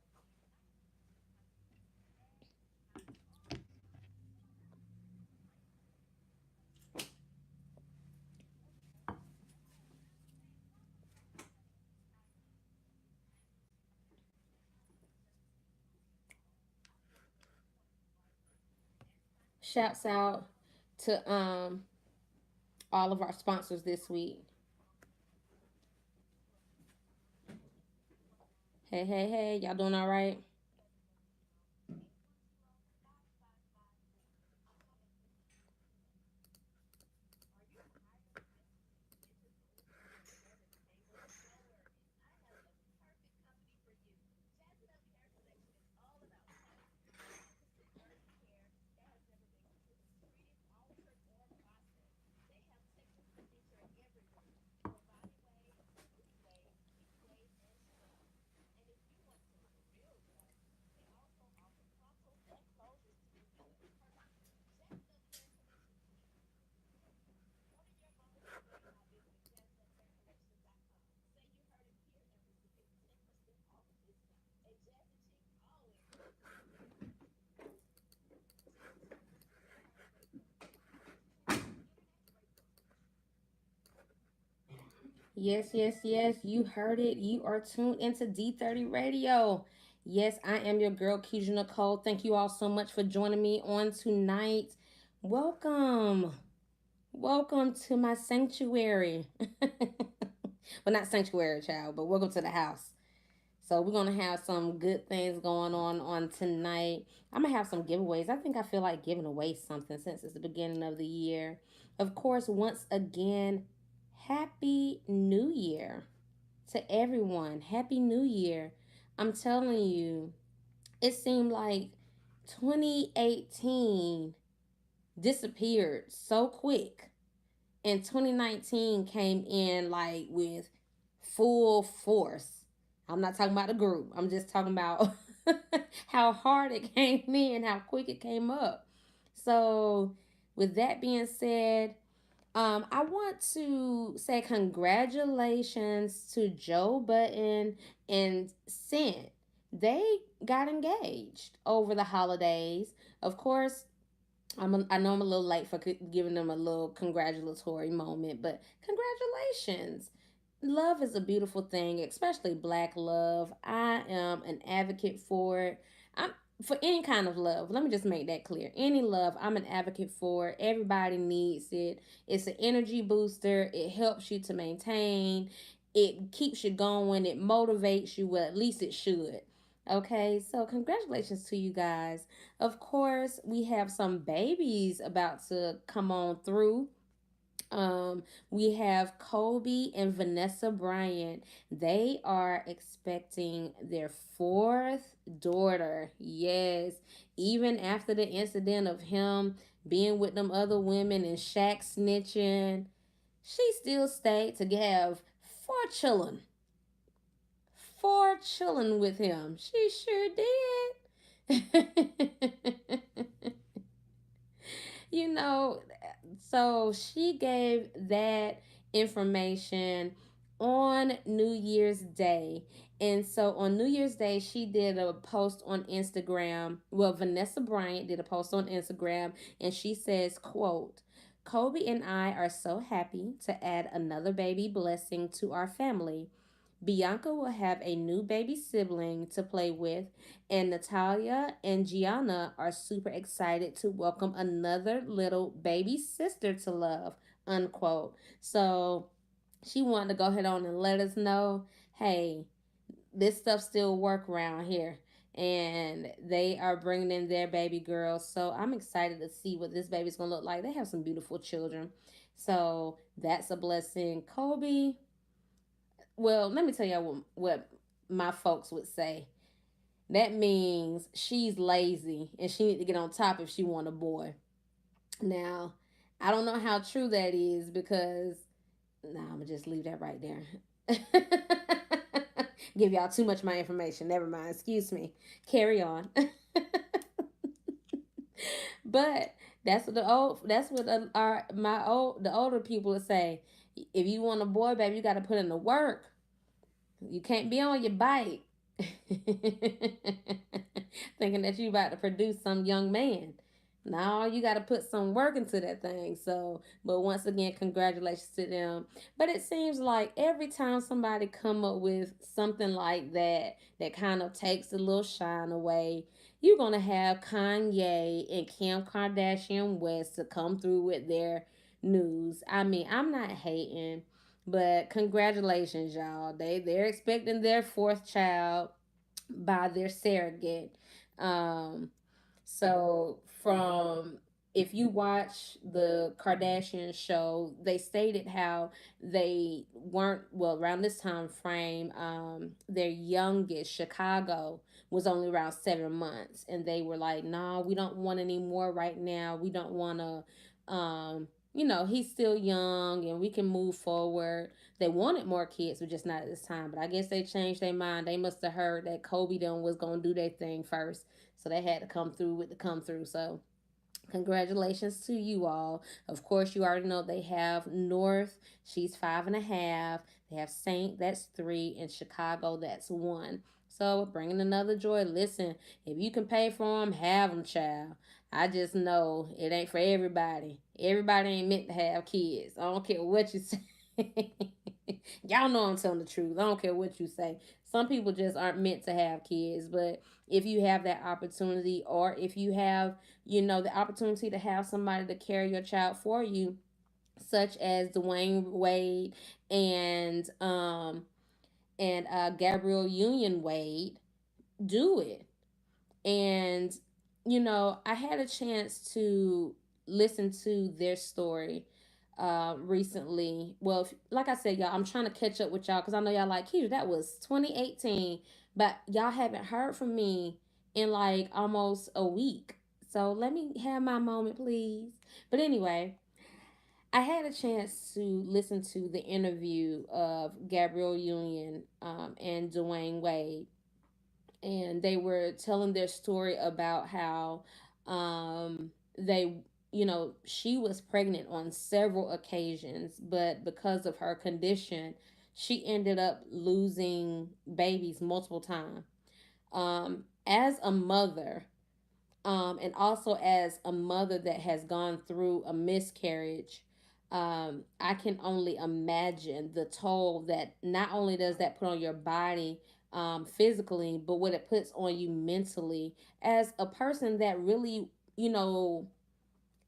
Shouts out to all of our sponsors this week. Hey, hey, hey, y'all doing all right? Yes, yes, yes. You heard it. You are tuned into D30 Radio. Yes, I am your girl, Keisha Nicole. Thank you all so much for joining me on tonight. Welcome. Welcome to my sanctuary. Well, not sanctuary, child, but welcome to the house. So we're gonna have some good things going on tonight. I'm gonna have some giveaways. I think I feel like giving away something since it's the beginning of the year. Of course, once again, Happy New Year to everyone. Happy New Year. I'm telling you, it seemed like 2018 disappeared so quick and 2019 came in like with full force. I'm not talking about the group. I'm just talking about how hard it came in, how quick it came up. So, with that being said, I want to say congratulations to Joe Button and Cent. They got engaged over the holidays. Of course, I know I'm a little late for giving them a little congratulatory moment, but congratulations. Love is a beautiful thing, especially black love. I am an advocate for it. I'm for any kind of love. Let me just make that clear. Any love, I'm an advocate for it. Everybody needs it. It's an energy booster. It helps you to maintain. It keeps you going. It motivates you. Well, at least it should. Okay, so congratulations to you guys. Of course, we have some babies about to come on through. We have Kobe and Vanessa Bryant. They are expecting their fourth daughter. Yes, even after the incident of him being with them other women and Shaq snitching, she still stayed to have four children. Four children with him. She sure did. you know, so she gave that information on New Year's Day. And so on New Year's Day, she did a post on Instagram. Well, Vanessa Bryant did a post on Instagram, and she says, quote, Kobe and I are so happy to add another baby blessing to our family. Bianca will have a new baby sibling to play with, and Natalia and Gianna are super excited to welcome another little baby sister to love. Unquote. So she wanted to go ahead on and let us know, hey, this stuff still work around here, and they are bringing in their baby girl. So I'm excited to see what this baby's gonna look like. They have some beautiful children, so that's a blessing. Kobe, well, let me tell you what my folks would say. That means she's lazy and she need to get on top if she want a boy. Now, I don't know how true that is because nah, I'm gonna just leave that right there. Give y'all too much of my information. Never mind. Excuse me. Carry on. But that's what our my old the older people would say. If you want a boy, baby, you got to put in the work. You can't be on your bike thinking that you about to produce some young man. No, you got to put some work into that thing. So, but once again, congratulations to them. But it seems like every time somebody come up with something like that, that kind of takes the little shine away, you're gonna have Kanye and Kim Kardashian West to come through with their news. I mean, I'm not hating, but congratulations, y'all. They're expecting their fourth child by their surrogate. Um, so from if you watch the Kardashian show, they stated how they weren't well around this time frame. Their youngest, Chicago, was only around 7 months, and they were like, "Nah, we don't want any more right now. We don't want to." He's still young, and we can move forward. They wanted more kids, but just not at this time. But I guess they changed their mind. They must have heard that Kobe done was gonna do their thing first, so they had to come through with the come through. So congratulations to you all. Of course, you already know they have North. She's 5.5. They have Saint. That's 3. And Chicago. That's 1. So bringing another joy. Listen, if you can pay for them, have them, child. I just know it ain't for everybody. Everybody ain't meant to have kids. I don't care what you say. Y'all know I'm telling the truth. I don't care what you say. Some people just aren't meant to have kids, but if you have that opportunity, or if you have, the opportunity to have somebody to carry your child for you, such as Dwayne Wade and Gabrielle Union Wade, do it. And I had a chance to listen to their story recently. Well, like I said, y'all, I'm trying to catch up with y'all because I know y'all like, Keisha, that was 2018, but y'all haven't heard from me in like almost a week. So let me have my moment, please. But anyway, I had a chance to listen to the interview of Gabrielle Union and Dwayne Wade, and they were telling their story about how they she was pregnant on several occasions, but because of her condition she ended up losing babies multiple times. As a mother, and also as a mother that has gone through a miscarriage, I can only imagine the toll that not only does that put on your body physically, but what it puts on you mentally as a person that really,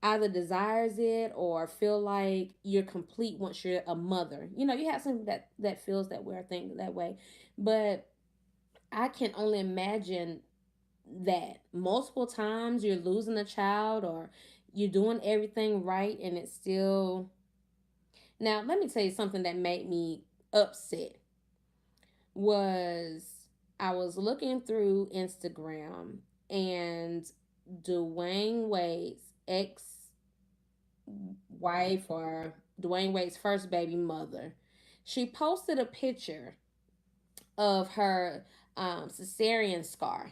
either desires it or feel like you're complete once you're a mother. You have something that feels that way or think that way, but I can only imagine that multiple times you're losing a child, or you're doing everything right and it's still. Now let me tell you something that made me upset. Was I was looking through Instagram, and Dwayne Wade's ex wife, or Dwayne Wade's first baby mother, she posted a picture of her cesarean scar.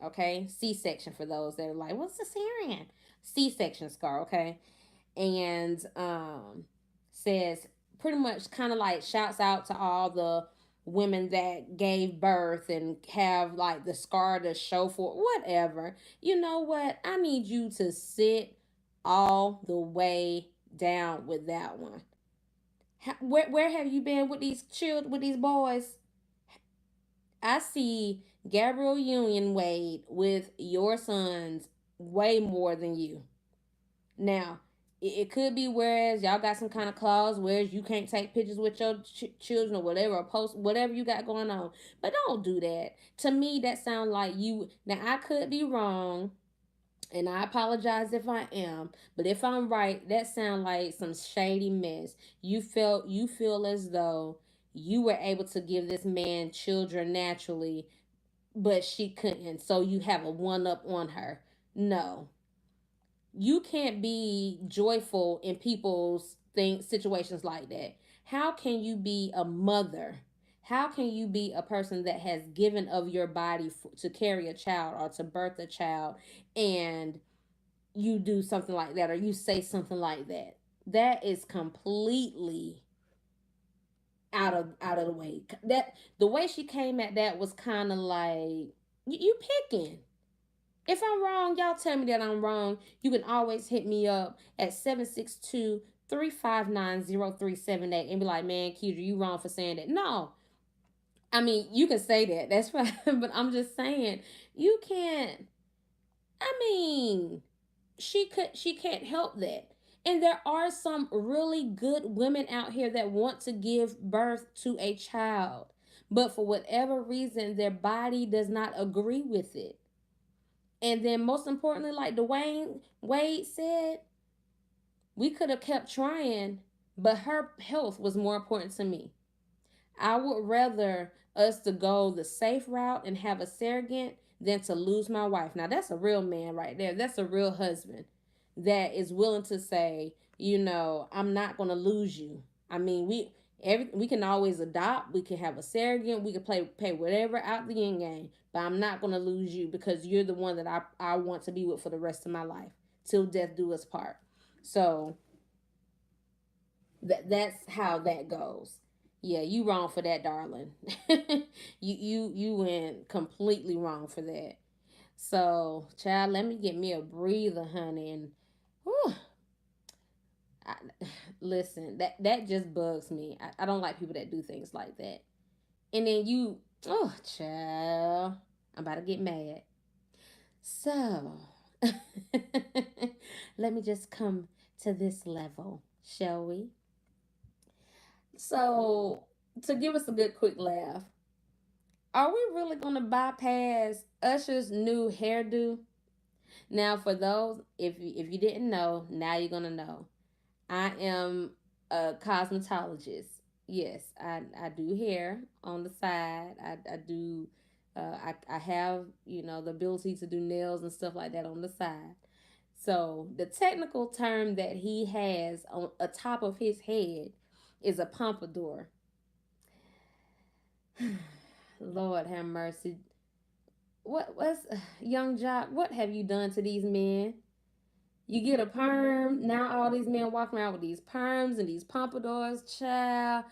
Okay, C-section for those that are like, what's cesarean? C-section scar. Okay, and says pretty much kind of like shouts out to all the women that gave birth and have like the scar to show for whatever. You know what? I need you to sit all the way down with that one. Where have you been with these children, with these boys? I see Gabrielle Union Wade with your sons way more than you. Now, it could be whereas y'all got some kind of clause whereas you can't take pictures with your children or whatever, or post whatever you got going on. But don't do that. To me, that sounds like you. Now, I could be wrong, and I apologize if I am. But if I'm right, that sounds like some shady mess. You feel as though you were able to give this man children naturally, but she couldn't. So you have a one up on her. No, you can't be joyful in people's things situations like that. How can you be a mother? How can you be a person that has given of your body to carry a child or to birth a child, and you do something like that or you say something like that? That is completely out of the way. That the way she came at that was kind of like you picking. If I'm wrong, y'all tell me that I'm wrong. You can always hit me up at 762-359-0378 and be like, man, Kedra, you wrong for saying that. No. I mean, you can say that. That's fine. But I'm just saying, you can't. I mean, she can't help that. And there are some really good women out here that want to give birth to a child. But for whatever reason, their body does not agree with it. And then most importantly, like Dwayne Wade said, we could have kept trying, but her health was more important to me. I would rather us to go the safe route and have a surrogate than to lose my wife. Now that's a real man right there. That's a real husband that is willing to say, I'm not gonna lose you. I mean, we can always adopt, we can have a surrogate, we can pay whatever out the end game, but I'm not gonna lose you because you're the one that I want to be with for the rest of my life. Till death do us part. So that's how that goes. Yeah, you wrong for that, darling. You went completely wrong for that. So, child, let me get me a breather, honey, and whew, I, listen, that just bugs me. I don't like people that do things like that. And then oh, child, I'm about to get mad. So, let me just come to this level, shall we? So, to give us a good quick laugh, are we really going to bypass Usher's new hairdo? Now, for those, if you didn't know, now you're going to know. I am a cosmetologist. Yes, I do hair on the side. I do, I have, the ability to do nails and stuff like that on the side. So the technical term that he has on a top of his head is a pompadour. Lord have mercy. What's young Jock? What have you done to these men? You get a perm. Now all these men walking around with these perms and these pompadours. Child,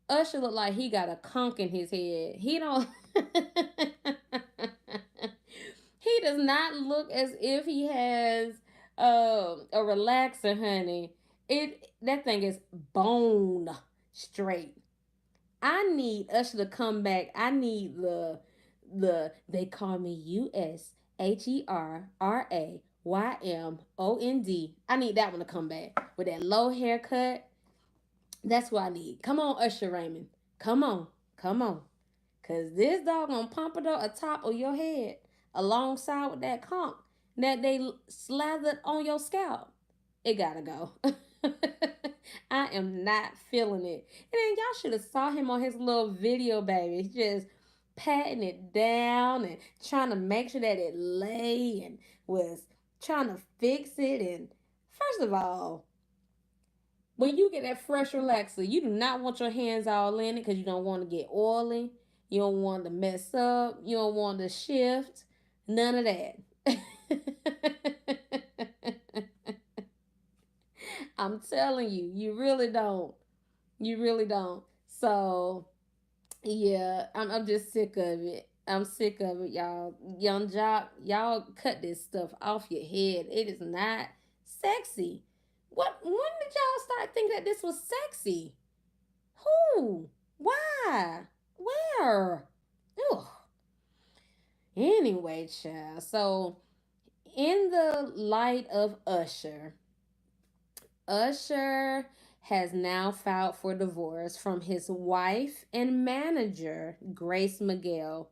Usher look like he got a conch in his head. He don't. He does not look as if he has a relaxer, honey. That thing is bone straight. I need Usher to come back. I need they call me USHERRAYMOND. I need that one to come back with that low haircut. That's what I need. Come on, Usher Raymond. Come on. Come on. Cause this doggone pompadour atop of your head, alongside with that conch that they slathered on your scalp, it gotta go. I am not feeling it. And then y'all should have saw him on his little video, baby. Just patting it down and trying to make sure that it lay and was trying to fix it. And first of all, when you get that fresh relaxer, you do not want your hands all in it because you don't want to get oily. You don't want to mess up. You don't want to shift. None of that. I'm telling you, you really don't. You really don't. So yeah, I'm just sick of it. I'm sick of it, y'all. Young Jock, y'all cut this stuff off your head. It is not sexy. What? When did y'all start thinking that this was sexy? Who? Why? Where? Ugh. Anyway, child. So, in the light of Usher has now filed for divorce from his wife and manager, Grace Miguel,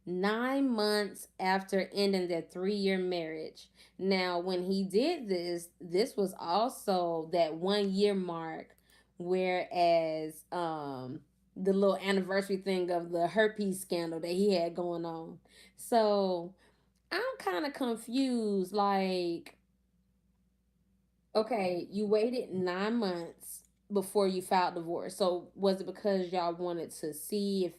9 months after ending their 3 year marriage. Now, when he did this, this was also that 1 year mark, whereas the little anniversary thing of the herpes scandal that he had going on. So I'm kind of confused. Like, okay, you waited 9 months before you filed divorce. So was it because y'all wanted to see if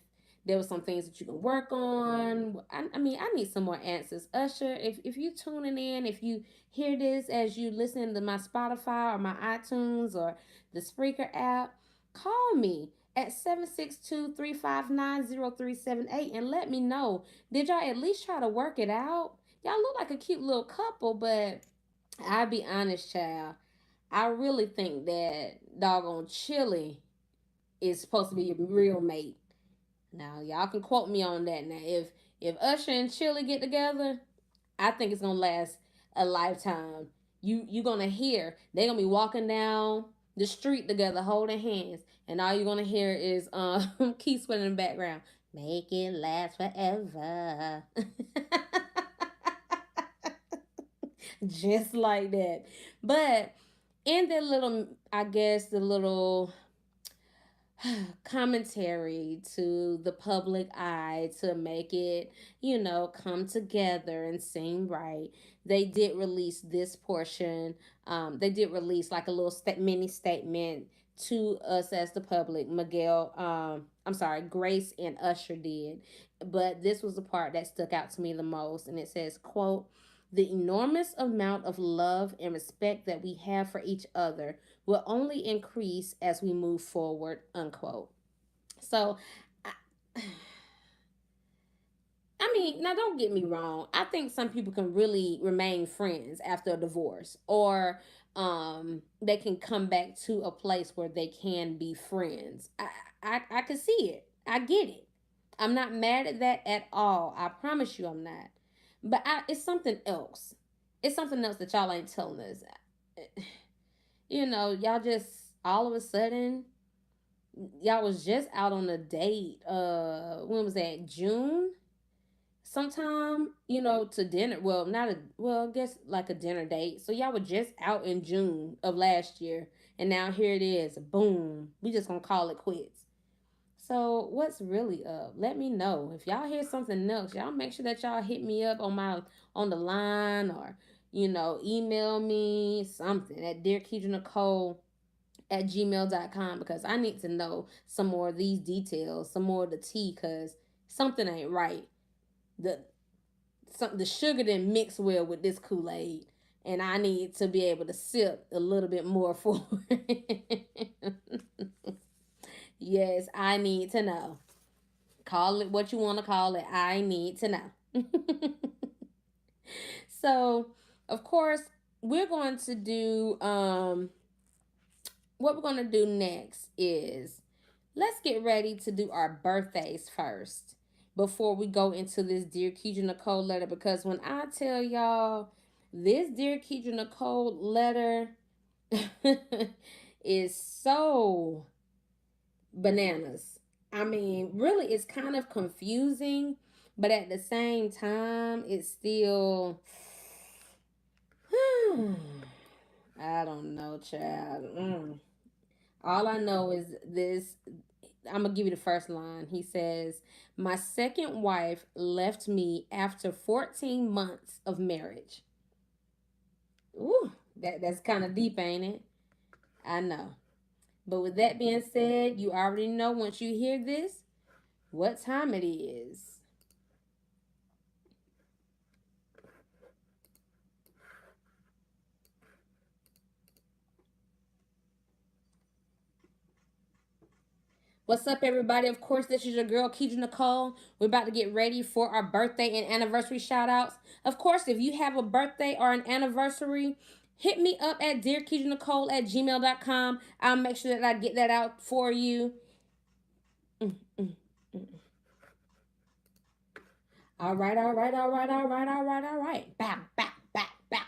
there was some things that you can work on? I mean, I need some more answers. Usher, if you tuning in, if you hear this as you listen to my Spotify or my iTunes or the Spreaker app, call me at 762-359-0378 and let me know. Did y'all at least try to work it out? Y'all look like a cute little couple, but I'll be honest, child. I really think that doggone Chili is supposed to be your real mate. Now, y'all can quote me on that. Now, if Usher and Chili get together, I think it's gonna last a lifetime. You gonna hear they're gonna be walking down the street together, holding hands, and all you're gonna hear is Keith Sweat in the background. Make it last forever. Just like that. But in the little, I guess, the little commentary to the public eye to make it, come together and seem right, they did release this portion. They did release like a little mini statement to us as the public. I'm sorry, Grace and Usher did. But this was the part that stuck out to me the most. And it says, quote, the enormous amount of love and respect that we have for each other will only increase as we move forward, unquote. So, I, I mean, now don't get me wrong. I think some people can really remain friends after a divorce, or they can come back to a place where they can be friends. I can see it. I get it. I'm not mad at that at all. I promise you, I'm not. But it's something else. It's something else that y'all ain't telling us. Y'all just all of a sudden y'all was just out on a date. When was that? June? Sometime, to dinner. Well, not a well, I guess like a dinner date. So y'all were just out in June of last year, and now here it is. Boom. We just gonna call it quits. So what's really up? Let me know. If y'all hear something else, y'all make sure that y'all hit me up on the line, or email me something at Dear Keidra Nicole at gmail.com, because I need to know some more of these details, some more of the tea, because something ain't right. The sugar didn't mix well with this Kool-Aid, and I need to be able to sip a little bit more for it. Yes, I need to know. Call it what you want to call it. I need to know. So, of course, we're going to do what we're going to do next is let's get ready to do our birthdays first before we go into this Dear Keidra Nicole letter. Because when I tell y'all this Dear Keidra Nicole letter is so bananas. I mean, really, it's kind of confusing, but at the same time, it's still. I don't know, child. All I know is this. I'm gonna give you the first line. He says, "My second wife left me after 14 months of marriage." Ooh, that's kind of deep, ain't it? I know. But with that being said, you already know once you hear this what time it is. What's up, everybody? Of course, this is your girl, Keidra Nicole. We're about to get ready for our birthday and anniversary shout outs. Of course, if you have a birthday or an anniversary, hit me up at dearkeidrenicole@gmail.com. I'll make sure that I get that out for you. Mm, mm, mm. All right, all right, all right, all right, all right, all right. Bow, bow, bow, bow.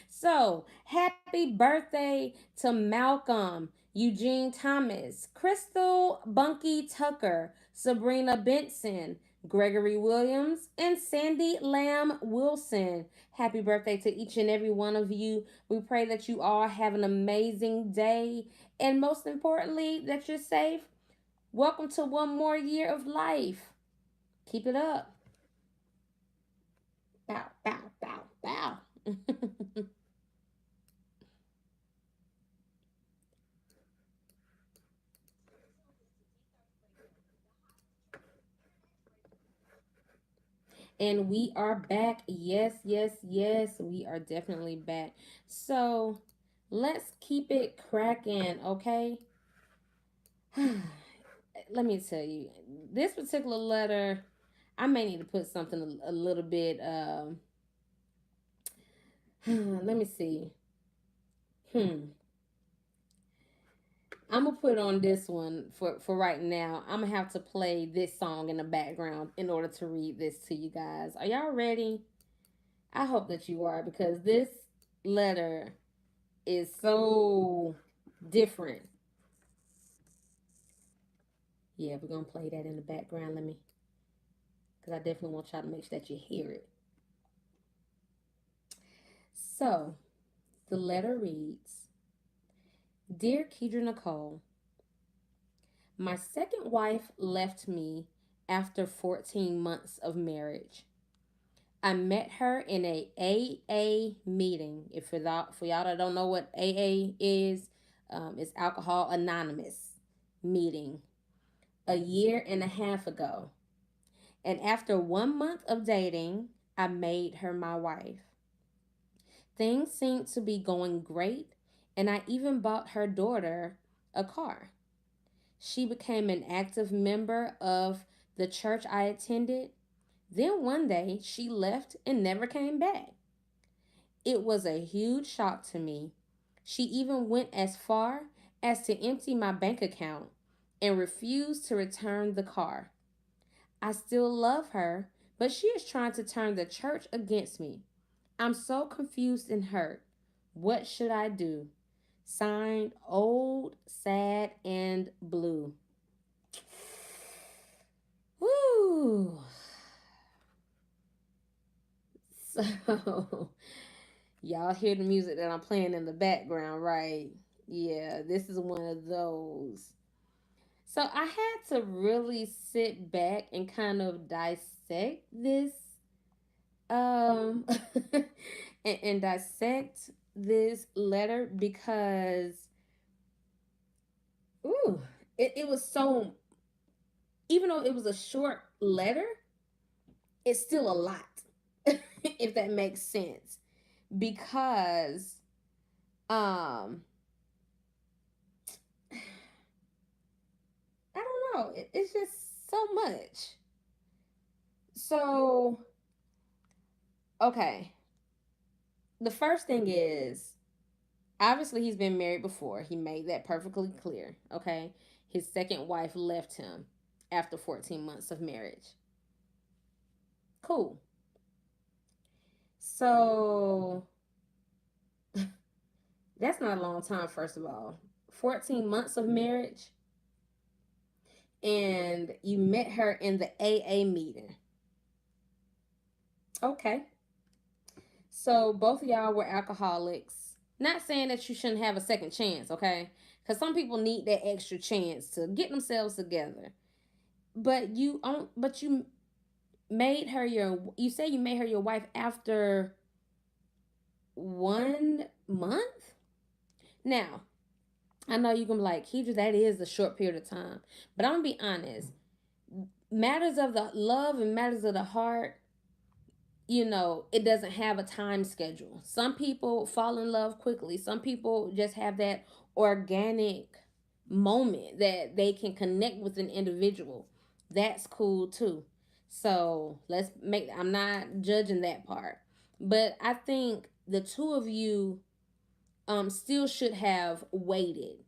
So, happy birthday to Malcolm, Eugene Thomas, Crystal Bunky Tucker, Sabrina Benson, Gregory Williams, and Sandy Lamb Wilson. Happy birthday to each and every one of you. We pray that you all have an amazing day, and most importantly, that you're safe. Welcome to one more year of life. Keep it up. Bow, bow, bow, bow. And we are back. Yes, yes, yes. We are definitely back. So let's keep it cracking, okay? Let me tell you, this particular letter, I may need to put something a little bit. Let me see. Hmm. I'm gonna put on this one for right now. I'm gonna have to play this song in the background in order to read this to you guys. Are y'all ready? I hope that you are because this letter is so different. Yeah, we're gonna play that in the background. Let me, because I definitely want y'all to make sure that you hear it. So the letter reads, "Dear Keidra Nicole, my second wife left me after 14 months of marriage. I met her in a AA meeting. If for y'all that don't know what AA is, it's Alcohol Anonymous meeting a year and a half ago. And after 1 month of dating, I made her my wife. Things seemed to be going great, and I even bought her daughter a car. She became an active member of the church I attended. Then one day, she left and never came back. It was a huge shock to me. She even went as far as to empty my bank account and refused to return the car. I still love her, but she is trying to turn the church against me. I'm so confused and hurt. What should I do? Signed, Old, Sad, and Blue." Woo! So, y'all hear the music that I'm playing in the background, right? Yeah, this is one of those. So, I had to really sit back and kind of dissect this um and dissect this letter because ooh, it was so, even though it was a short letter, it's still a lot. If that makes sense. Because um I don't know, it's just so much. So okay, the first thing is, obviously he's been married before. He made that perfectly clear. Okay, his second wife left him after 14 months of marriage. Cool. So that's not a long time, first of all. 14 months of marriage, and you met her in the AA meeting. Okay. So both of y'all were alcoholics. Not saying that you shouldn't have a second chance, okay? Because some people need that extra chance to get themselves together. But you made her your, you say you made her your wife after 1 month? Now, I know you can be like, Keidra, that is a short period of time. But I'm gonna be honest. Matters of the love and matters of the heart, it doesn't have a time schedule. Some people fall in love quickly. Some people just have that organic. moment that they can connect with an individual, that's cool too. So let's make, I'm not judging that part, but I think the two of you still should have waited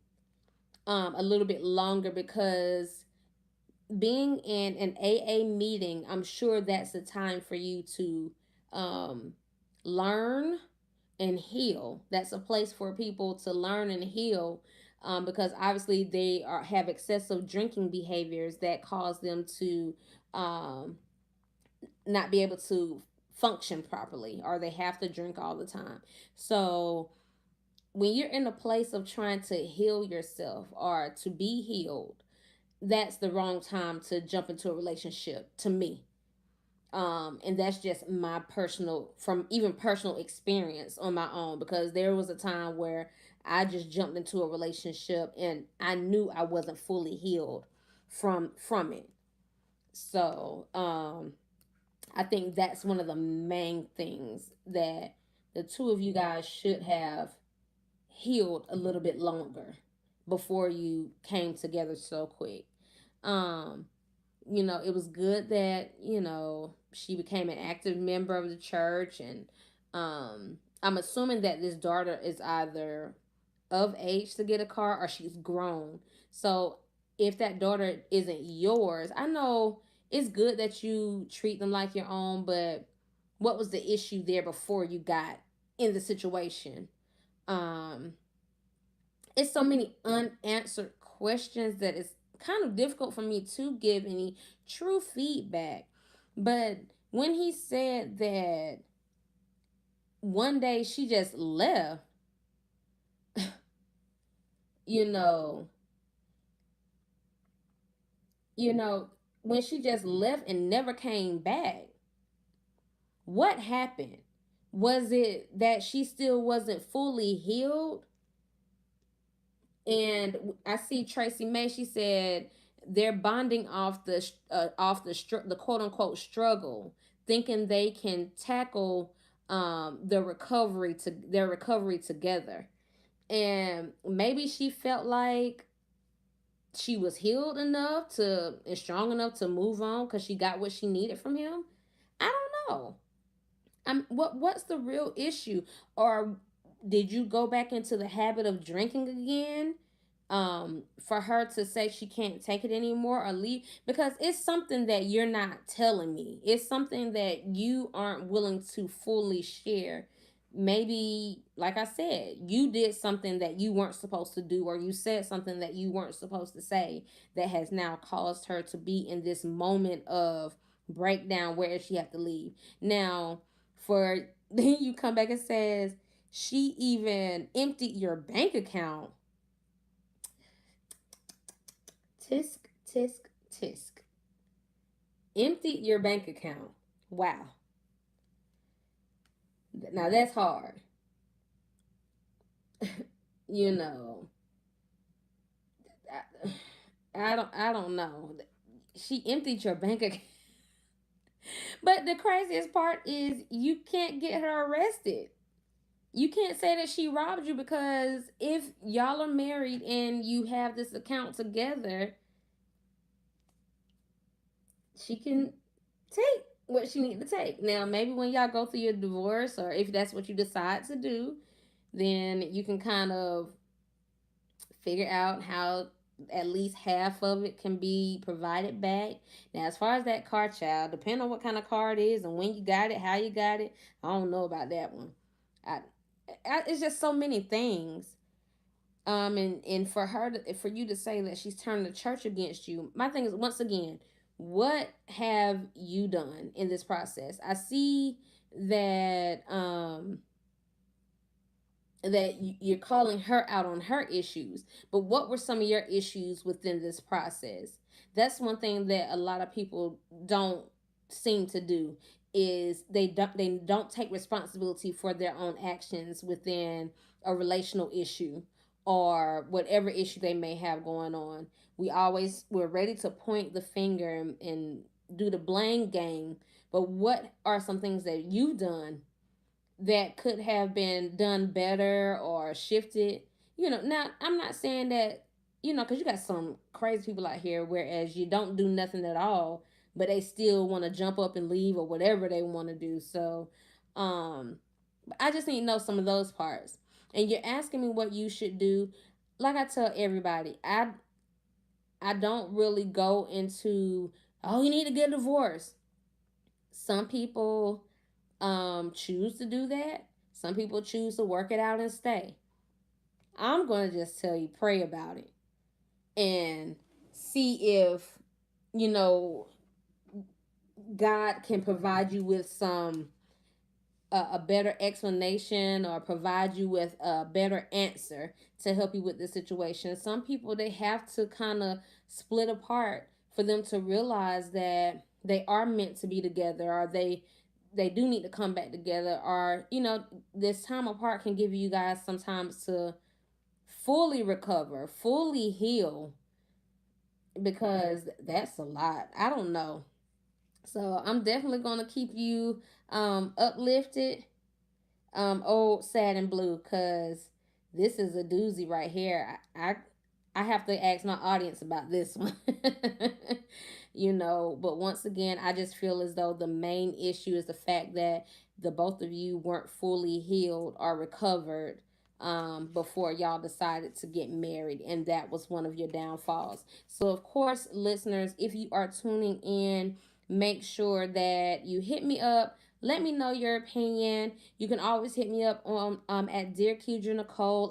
a little bit longer, because being in an AA meeting, I'm sure that's the time for you to um, learn and heal. That's a place for people to learn and heal, because obviously they are have excessive drinking behaviors that cause them to um, not be able to function properly, or they have to drink all the time. So when you're in a place of trying to heal yourself or to be healed, that's the wrong time to jump into a relationship, to me. And that's just my personal, from even personal experience on my own, because there was a time where I just jumped into a relationship and I knew I wasn't fully healed from it. So I think that's one of the main things that the two of you guys should have healed a little bit longer before you came together so quick. Um, it was good that, she became an active member of the church. And I'm assuming that this daughter is either of age to get a car or she's grown. So if that daughter isn't yours, I know it's good that you treat them like your own, but what was the issue there before you got in the situation? Um, it's so many unanswered questions that it's kind of difficult for me to give any true feedback. But when he said that one day she just left, you know, you know, when she just left and never came back, what happened? Was it that she still wasn't fully healed? And I see Tracy May. She said they're bonding off the quote unquote struggle, thinking they can tackle their recovery together. And maybe she felt like she was healed enough to and strong enough to move on because she got what she needed from him. I don't know. What's the real issue? Or did you go back into the habit of drinking again? For her to say she can't take it anymore or leave, because it's something that you're not telling me. It's something that you aren't willing to fully share. Maybe, like I said, you did something that you weren't supposed to do, or you said something that you weren't supposed to say, that has now caused her to be in this moment of breakdown where she have to leave. Now, for then you come back and says she even emptied your bank account. Tisk, tisk, tisk. Emptied your bank account. Wow. Now that's hard. You know, I don't know. She emptied your bank account. But the craziest part is you can't get her arrested. You can't say that she robbed you, because if y'all are married and you have this account together, she can take what she need to take. Now, maybe when y'all go through your divorce, or if that's what you decide to do, then you can kind of figure out how at least half of it can be provided back. Now, as far as that car, child, depending on what kind of car it is and when you got it, how you got it, I don't know about that one. I, it's just so many things. And for you to say that she's turned the church against you, my thing is, once again, what have you done in this process? I see that you're calling her out on her issues, but what were some of your issues within this process? That's one thing that a lot of people don't seem to do, is they don't take responsibility for their own actions within a relational issue or whatever issue they may have going on. We're ready to point the finger and do the blame game, but what are some things that you've done that could have been done better or shifted? Now I'm not saying that, you know, because you got some crazy people out here, whereas you don't do nothing at all, but they still want to jump up and leave or whatever they want to do. So, um, I just need to know some of those parts. And you're asking me what you should do. Like I tell everybody, I don't really go into, oh, you need to get a divorce. Some people choose to do that. Some people choose to work it out and stay. I'm going to just tell you, pray about it and see if, you know, God can provide you with some a better explanation or provide you with a better answer to help you with the situation. Some people, they have to kind of split apart for them to realize that they are meant to be together, or they do need to come back together, or you know, this time apart can give you guys sometimes to fully recover, fully heal, because that's a lot. I don't know. So I'm definitely gonna keep you uplifted, old sad and blue, because this is a doozy right here. I have to ask my audience about this one. You know, but once again, I just feel as though the main issue is the fact that the both of you weren't fully healed or recovered before y'all decided to get married, and that was one of your downfalls. So of course, listeners, if you are tuning in, make sure that you hit me up. Let me know your opinion. You can always hit me up on at dearkedra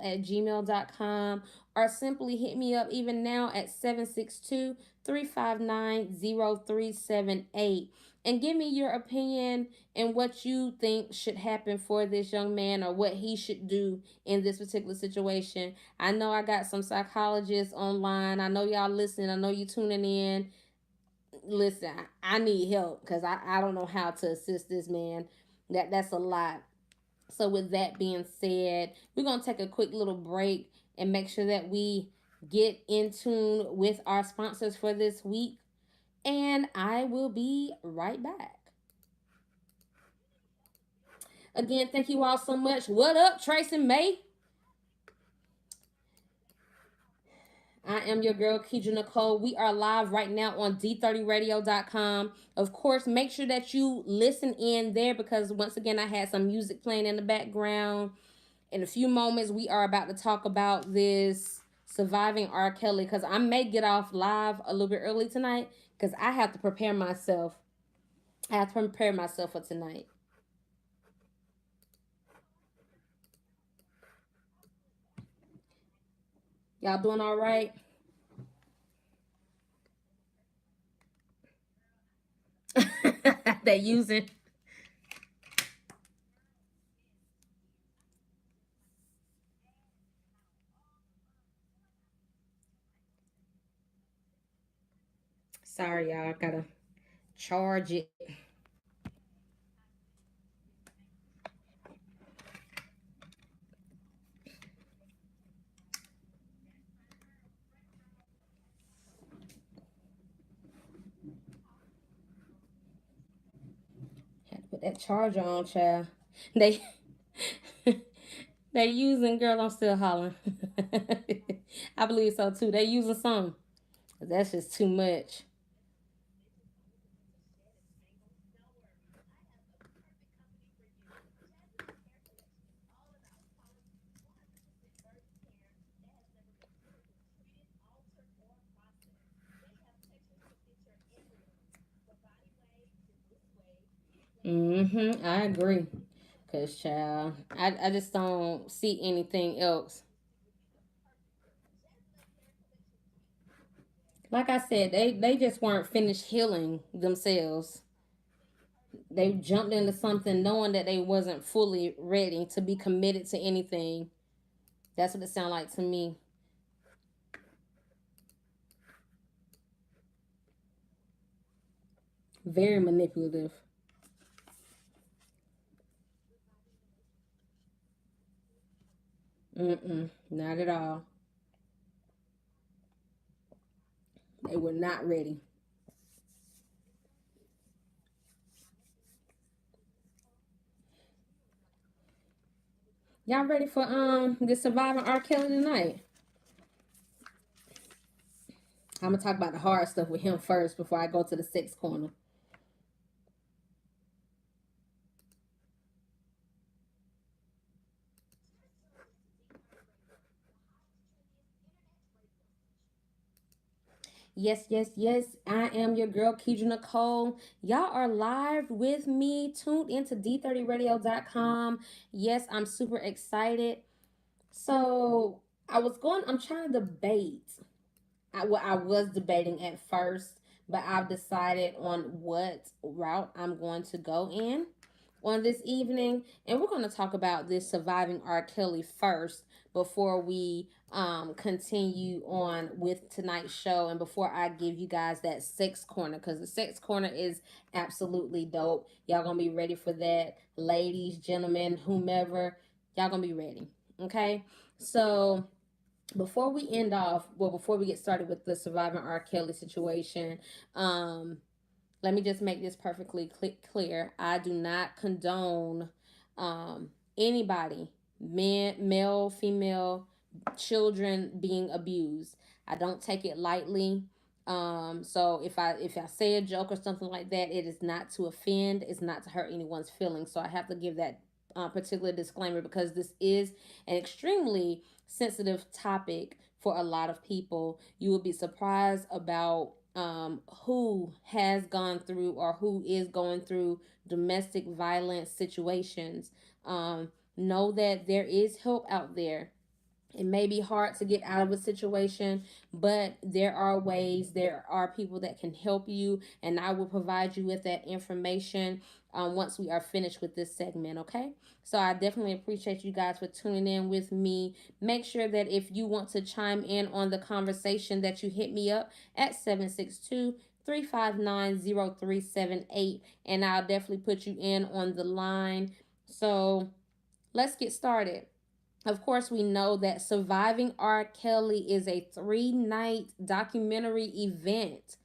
at gmail.com, or simply hit me up even now at 762-359-0378, and give me your opinion and what you think should happen for this young man, or what he should do in this particular situation. I know I got some psychologists online. I know y'all listening. I know you tuning in. Listen, I need help because I don't know how to assist this man. That's a lot. So with that being said, we're gonna take a quick little break and make sure that we get in tune with our sponsors for this week. And I will be right back. Again, thank you all so much. What up, Tracy May? I am your girl, Keidra Nicole. We are live right now on D30radio.com. Of course, make sure that you listen in there, because once again, I had some music playing in the background. In a few moments, we are about to talk about this surviving R. Kelly, because I may get off live a little bit early tonight because I have to prepare myself. I have to prepare myself for tonight. Y'all doing all right? They using. Sorry, y'all. I gotta charge it. Had to put that charger on, child. They they using, girl. I'm still hollering. I believe so too. They using some. That's just too much. I agree. Cause child, I just don't see anything else. Like I said, they just weren't finished healing themselves. They jumped into something knowing that they wasn't fully ready to be committed to anything. That's what it sounded like to me. Very manipulative. Not at all. They were not ready. Y'all ready for the surviving R. Kelly tonight? I'm gonna talk about the hard stuff with him first before I go to the sex corner. Yes, yes, yes. I am your girl, Keidra Nicole. Y'all are live with me, tuned into D30radio.com. Yes, I'm super excited. So I'm trying to debate. I was debating at first, but I've decided on what route I'm going to go in on this evening, and we're going to talk about this surviving R. Kelly first before we continue on with tonight's show, and before I give you guys that sex corner, because the sex corner is absolutely dope. Y'all gonna be ready for that, ladies, gentlemen, whomever. Y'all gonna be ready, okay? So before we get started with the surviving R. Kelly situation, um, let me just make this perfectly clear. I do not condone anybody, male, female, children being abused. I don't take it lightly. So if I say a joke or something like that, it is not to offend. It's not to hurt anyone's feelings. So I have to give that particular disclaimer because this is an extremely sensitive topic for a lot of people. You will be surprised about who has gone through or who is going through domestic violence situations. Know that there is help out there. It may be hard to get out of a situation, but there are ways, there are people that can help you, and I will provide you with that information once we are finished with this segment, okay? So I definitely appreciate you guys for tuning in with me. Make sure that if you want to chime in on the conversation, that you hit me up at 762-359-0378, and I'll definitely put you in on the line. So let's get started. Of course, we know that Surviving R. Kelly is a 3-night documentary event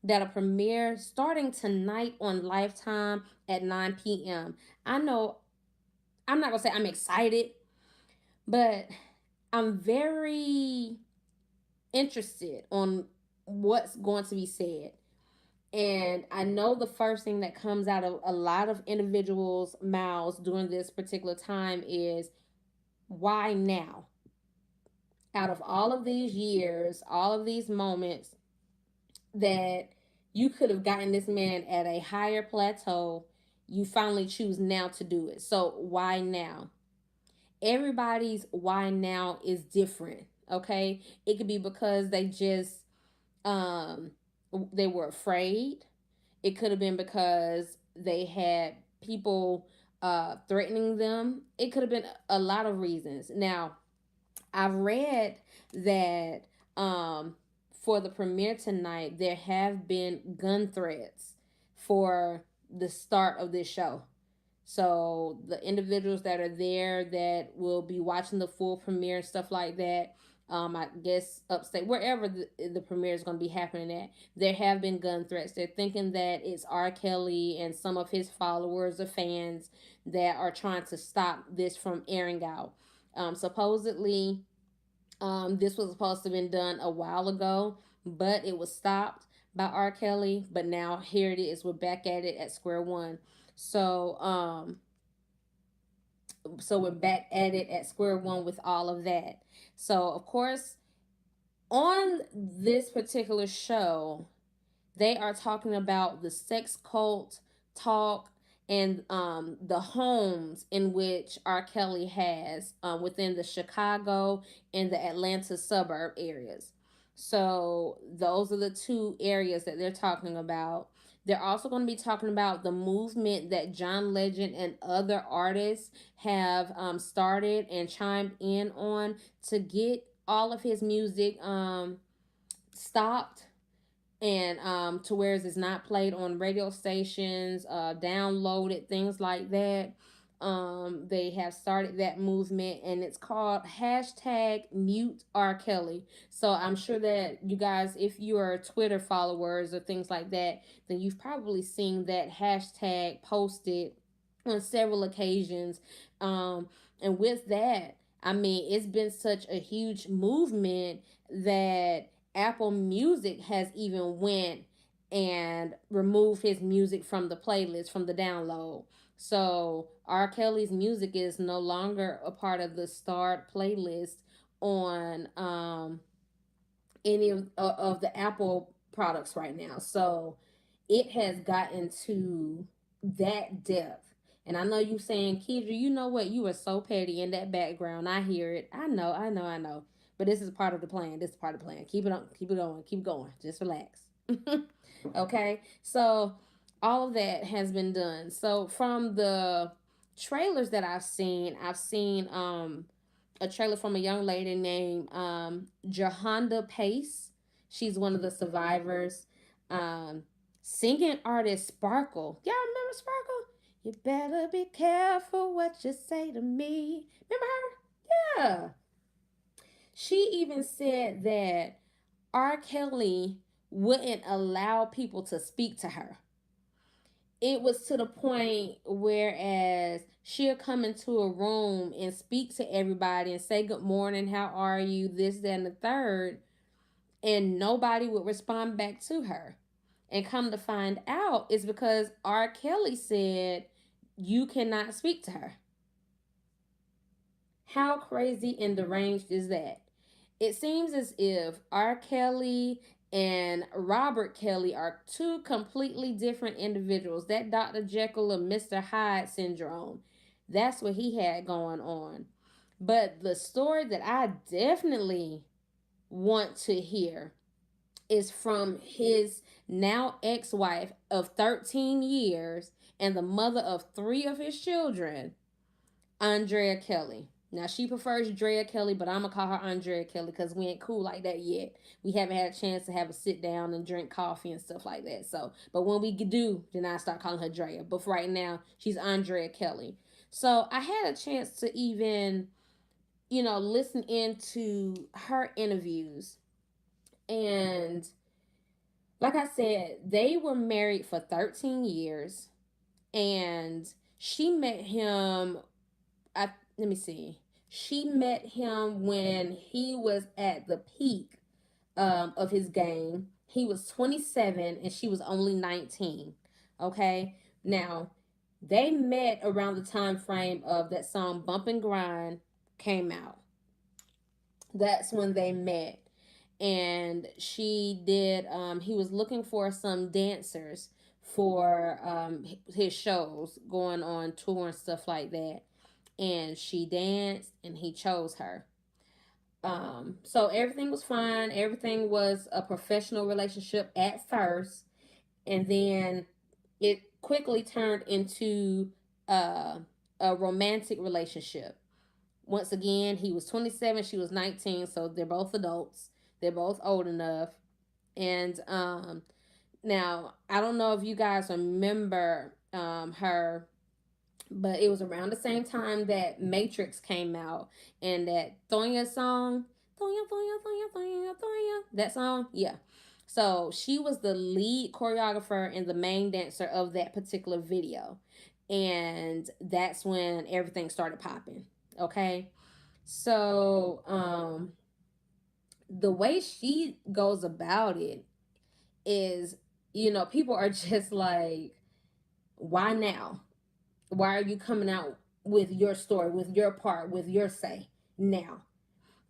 that'll premiere starting tonight on Lifetime at 9 p.m. I know I'm not going to say I'm excited, but I'm very interested on what's going to be said. And I know the first thing that comes out of a lot of individuals' mouths during this particular time is, why now? Out of all of these years, all of these moments that you could have gotten this man at a higher plateau, you finally choose now to do it. So why now? Everybody's why now is different. Okay, it could be because um they were afraid. It could have been because they had people threatening them. It could have been a lot of reasons. Now, I've read that for the premiere tonight, there have been gun threats for the start of this show. So the individuals that are there that will be watching the full premiere and stuff like that, I guess upstate, wherever the premiere is going to be happening at, there have been gun threats. They're thinking that it's R. Kelly and some of his followers or fans that are trying to stop this from airing out. Supposedly, this was supposed to have been done a while ago, but it was stopped by R. Kelly. But now here it is. We're back at it at square one. So, so we're back at it at square one with all of that. So, of course, on this particular show, they are talking about the sex cult talk and the homes in which R. Kelly has within the Chicago and the Atlanta suburb areas. So those are the two areas that they're talking about. They're also going to be talking about the movement that John Legend and other artists have started and chimed in on to get all of his music stopped and to where it's not played on radio stations, downloaded, things like that. They have started that movement, and it's called hashtag Mute R. Kelly. So I'm sure that you guys, if you are Twitter followers or things like that, then you've probably seen that hashtag posted on several occasions. And with that, I mean, it's been such a huge movement that Apple Music has even went and removed his music from the playlist, from the download. So R. Kelly's music is no longer a part of the starred playlist on any of the Apple products right now. So it has gotten to that depth. And I know you saying, Kedra, you know what? You are so petty in that background. I hear it. I know. But this is part of the plan. This is part of the plan. Keep it on, keep it going, keep going. Just relax. Okay. So all of that has been done. So from the trailers that I've seen a trailer from a young lady named Jahonda Pace. She's one of the survivors. Um, Singing artist Sparkle. Y'all remember Sparkle? You better be careful what you say to me. Remember her? Yeah. She even said that R. Kelly wouldn't allow people to speak to her. It was to the point whereas she'll come into a room and speak to everybody and say good morning, how are you, this, that, and the third, and nobody would respond back to her. And come to find out, it's because R. Kelly said you cannot speak to her. How crazy and deranged is that? It seems as if R. Kelly and Robert Kelly are two completely different individuals. That Dr. Jekyll and Mr. Hyde syndrome. That's what he had going on. But the story that I definitely want to hear is from his now ex wife of 13 years and the mother of three of his children, Andrea Kelly. Now she prefers Drea Kelly, but I'm gonna call her Andrea Kelly because we ain't cool like that yet. We haven't had a chance to have a sit down and drink coffee and stuff like that. So, but when we do, then I start calling her Drea. But for right now, she's Andrea Kelly. So I had a chance to even, listen into her interviews. And like I said, they were married for 13 years, and she met him. Let me see. She met him when he was at the peak of his game. He was 27 and she was only 19. Okay. Now, they met around the time frame of that song Bump and Grind came out. That's when they met. And she did, he was looking for some dancers for his shows, going on tour and stuff like that, and she danced and he chose her. So everything was fine. Everything was a professional relationship at first, and then it quickly turned into uh, a romantic relationship. Once again, he was 27, she was 19, so they're both adults. They're both old enough. And now, I don't know if you guys remember her, but it was around the same time that Matrix came out and that Thonya song, Thonya, Thonya, Thonya, Thonya, Thonya, that song, yeah. So she was the lead choreographer and the main dancer of that particular video. And that's when everything started popping. Okay. So the way she goes about it is, people are just like, why now? Why are you coming out with your story, with your part, with your say now?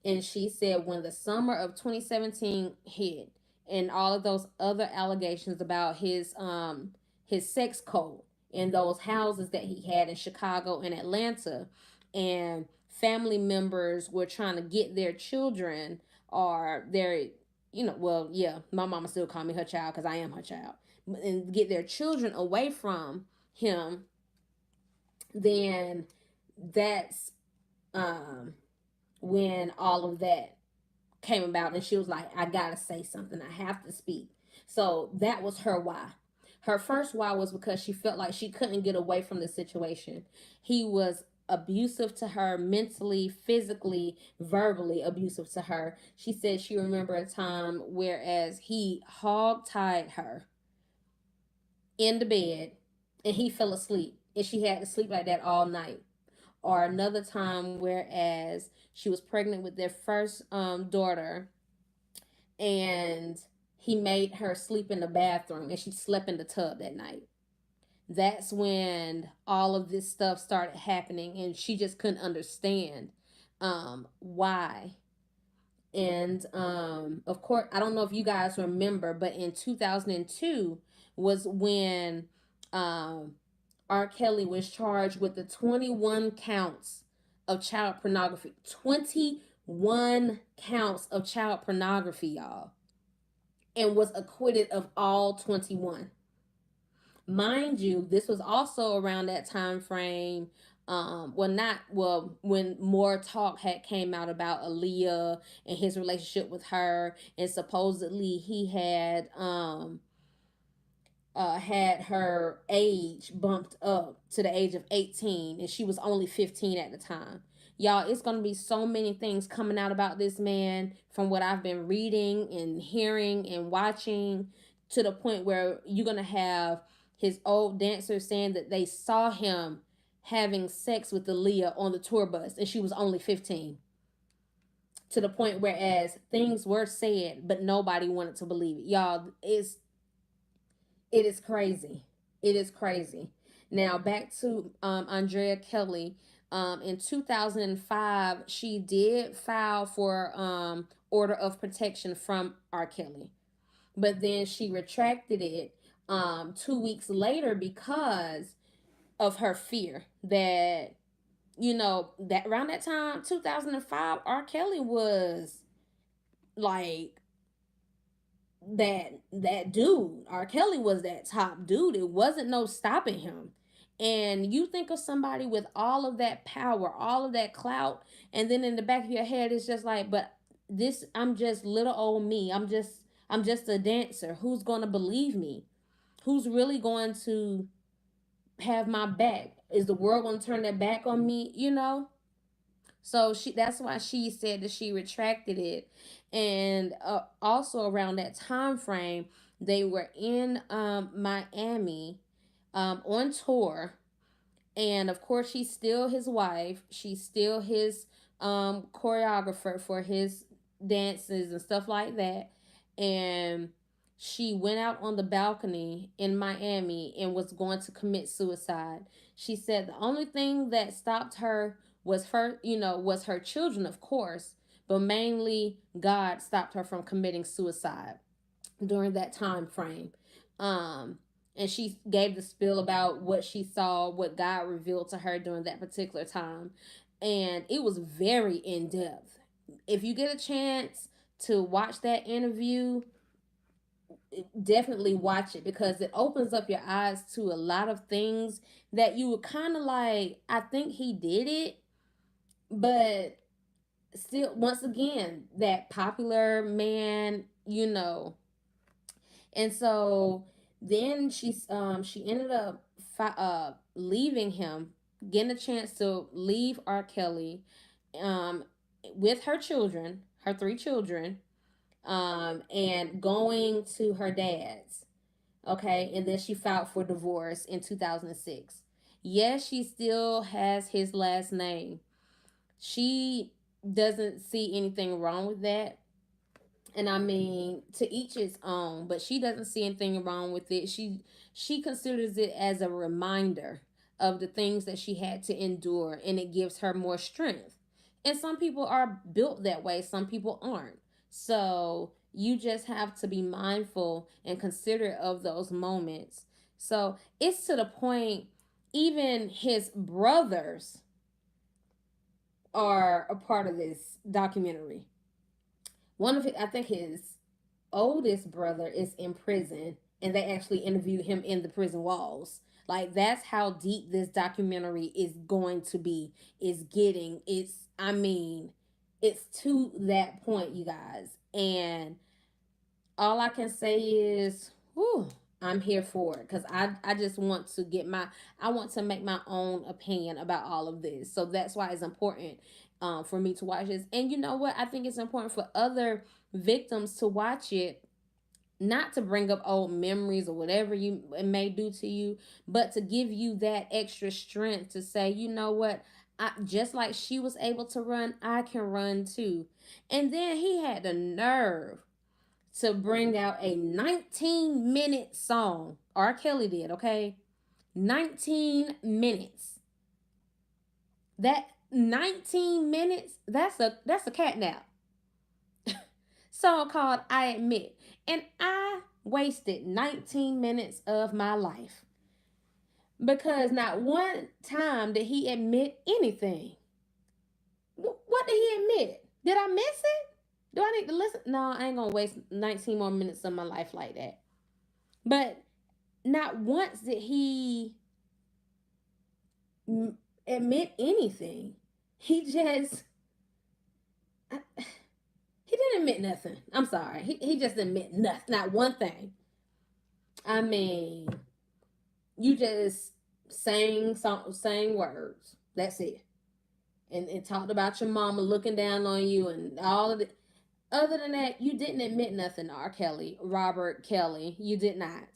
And she said when the summer of 2017 hit and all of those other allegations about his sex code in those houses that he had in Chicago and Atlanta, and family members were trying to get their children or their, well, yeah, my mama still call me her child because I am her child, and get their children away from him, then that's um when all of that came about, and she was like, I gotta say something, I have to speak. So that was her why. Her first why was because she felt like she couldn't get away from the situation. He was abusive to her, mentally, physically, verbally abusive to her. She said she remembered a time whereas he hog tied her in the bed and he fell asleep and she had to sleep like that all night. Or another time whereas she was pregnant with their first daughter, and he made her sleep in the bathroom and she slept in the tub that night. That's when all of this stuff started happening and she just couldn't understand why. And of course, I don't know if you guys remember, but in 2002 was when um, R. Kelly was charged with the 21 counts of child pornography. 21 counts of child pornography, y'all, and was acquitted of all 21. Mind you, this was also around that time frame. When more talk had came out about Aaliyah and his relationship with her, and supposedly he had her age bumped up to the age of 18 and she was only 15 at the time. Y'all, it's going to be so many things coming out about this man from what I've been reading and hearing and watching, to the point where you're going to have his old dancers saying that they saw him having sex with Aaliyah on the tour bus and she was only 15. To the point whereas things were said but nobody wanted to believe it. Y'all, it is crazy. It is crazy. Now back to Andrea Kelly. In 2005, she did file for order of protection from R. Kelly, but then she retracted it 2 weeks later because of her fear that, that around that time, 2005, R. Kelly was like that dude. R. Kelly was that top dude. It wasn't no stopping him. And you think of somebody with all of that power, all of that clout, and then in the back of your head it's just like, but this, I'm just little old me. I'm just a dancer. Who's going to believe me? Who's really going to have my back? Is the world going to turn their back on me, So that's why she said that she retracted it. And also around that time frame, they were in Miami on tour. And of course, she's still his wife. She's still his choreographer for his dances and stuff like that. And she went out on the balcony in Miami and was going to commit suicide. She said the only thing that stopped her was her children, of course, but mainly God stopped her from committing suicide during that time frame. Um, and she gave the spiel about what she saw, what God revealed to her during that particular time. And it was very in depth. If you get a chance to watch that interview, definitely watch it because it opens up your eyes to a lot of things that you were kind of like, I think he did it, but still, once again, that popular man, and so then she ended up leaving him, getting a chance to leave R. Kelly, um, with her children, her three children, and going to her dad's. Okay, and then she filed for divorce in 2006. Yes, she still has his last name. She doesn't see anything wrong with that, and I mean, to each his own, but she doesn't see anything wrong with it. She considers it as a reminder of the things that she had to endure, and it gives her more strength. And some people are built that way, some people aren't. So you just have to be mindful and considerate of those moments. So it's to the point, even his brothers are a part of this documentary. One of his, I think his oldest brother is in prison, and they actually interviewed him in the prison walls. Like, that's how deep this documentary is going to be. Is getting, I mean, it's to that point, you guys. And all I can say is, whew, I'm here for it because I just want to I want to make my own opinion about all of this. So that's why it's important for me to watch this. And you know what? I think it's important for other victims to watch it, not to bring up old memories or whatever it may do to you, but to give you that extra strength to say, you know what? Just like she was able to run, I can run too. And then he had the nerve to bring out a 19-minute song. R. Kelly did, okay? 19 minutes. That 19 minutes, that's a cat nap. Song called I Admit. And I wasted 19 minutes of my life because not one time did he admit anything. What did he admit? Did I miss it? Do I need to listen? No, I ain't gonna waste 19 more minutes of my life like that. But not once did he admit anything. He just he didn't admit nothing. I'm sorry. He just admit nothing. Not one thing. I mean, you just sang words. That's it. And talked about your mama looking down on you and all of it. Other than that, you didn't admit nothing, R. Kelly, Robert Kelly. You did not.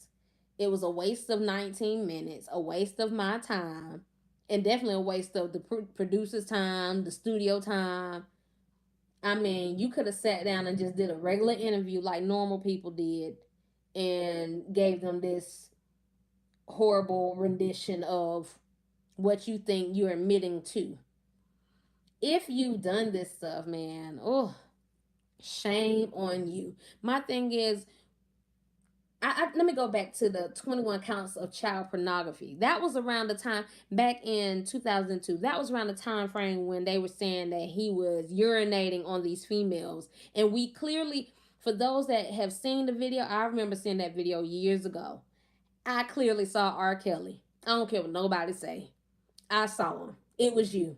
It was a waste of 19 minutes, a waste of my time, and definitely a waste of the producer's time, the studio time. I mean, you could have sat down and just did a regular interview like normal people did and gave them this horrible rendition of what you think you're admitting to. If you've done this stuff, man, oh, shame on you. My thing is, let me go back to the 21 counts of child pornography. That was around the time back in 2002. That was around the time frame when they were saying that he was urinating on these females. And we clearly, for those that have seen the video, I remember seeing that video years ago. I clearly saw R. Kelly. I don't care what nobody say. I saw him. It was you.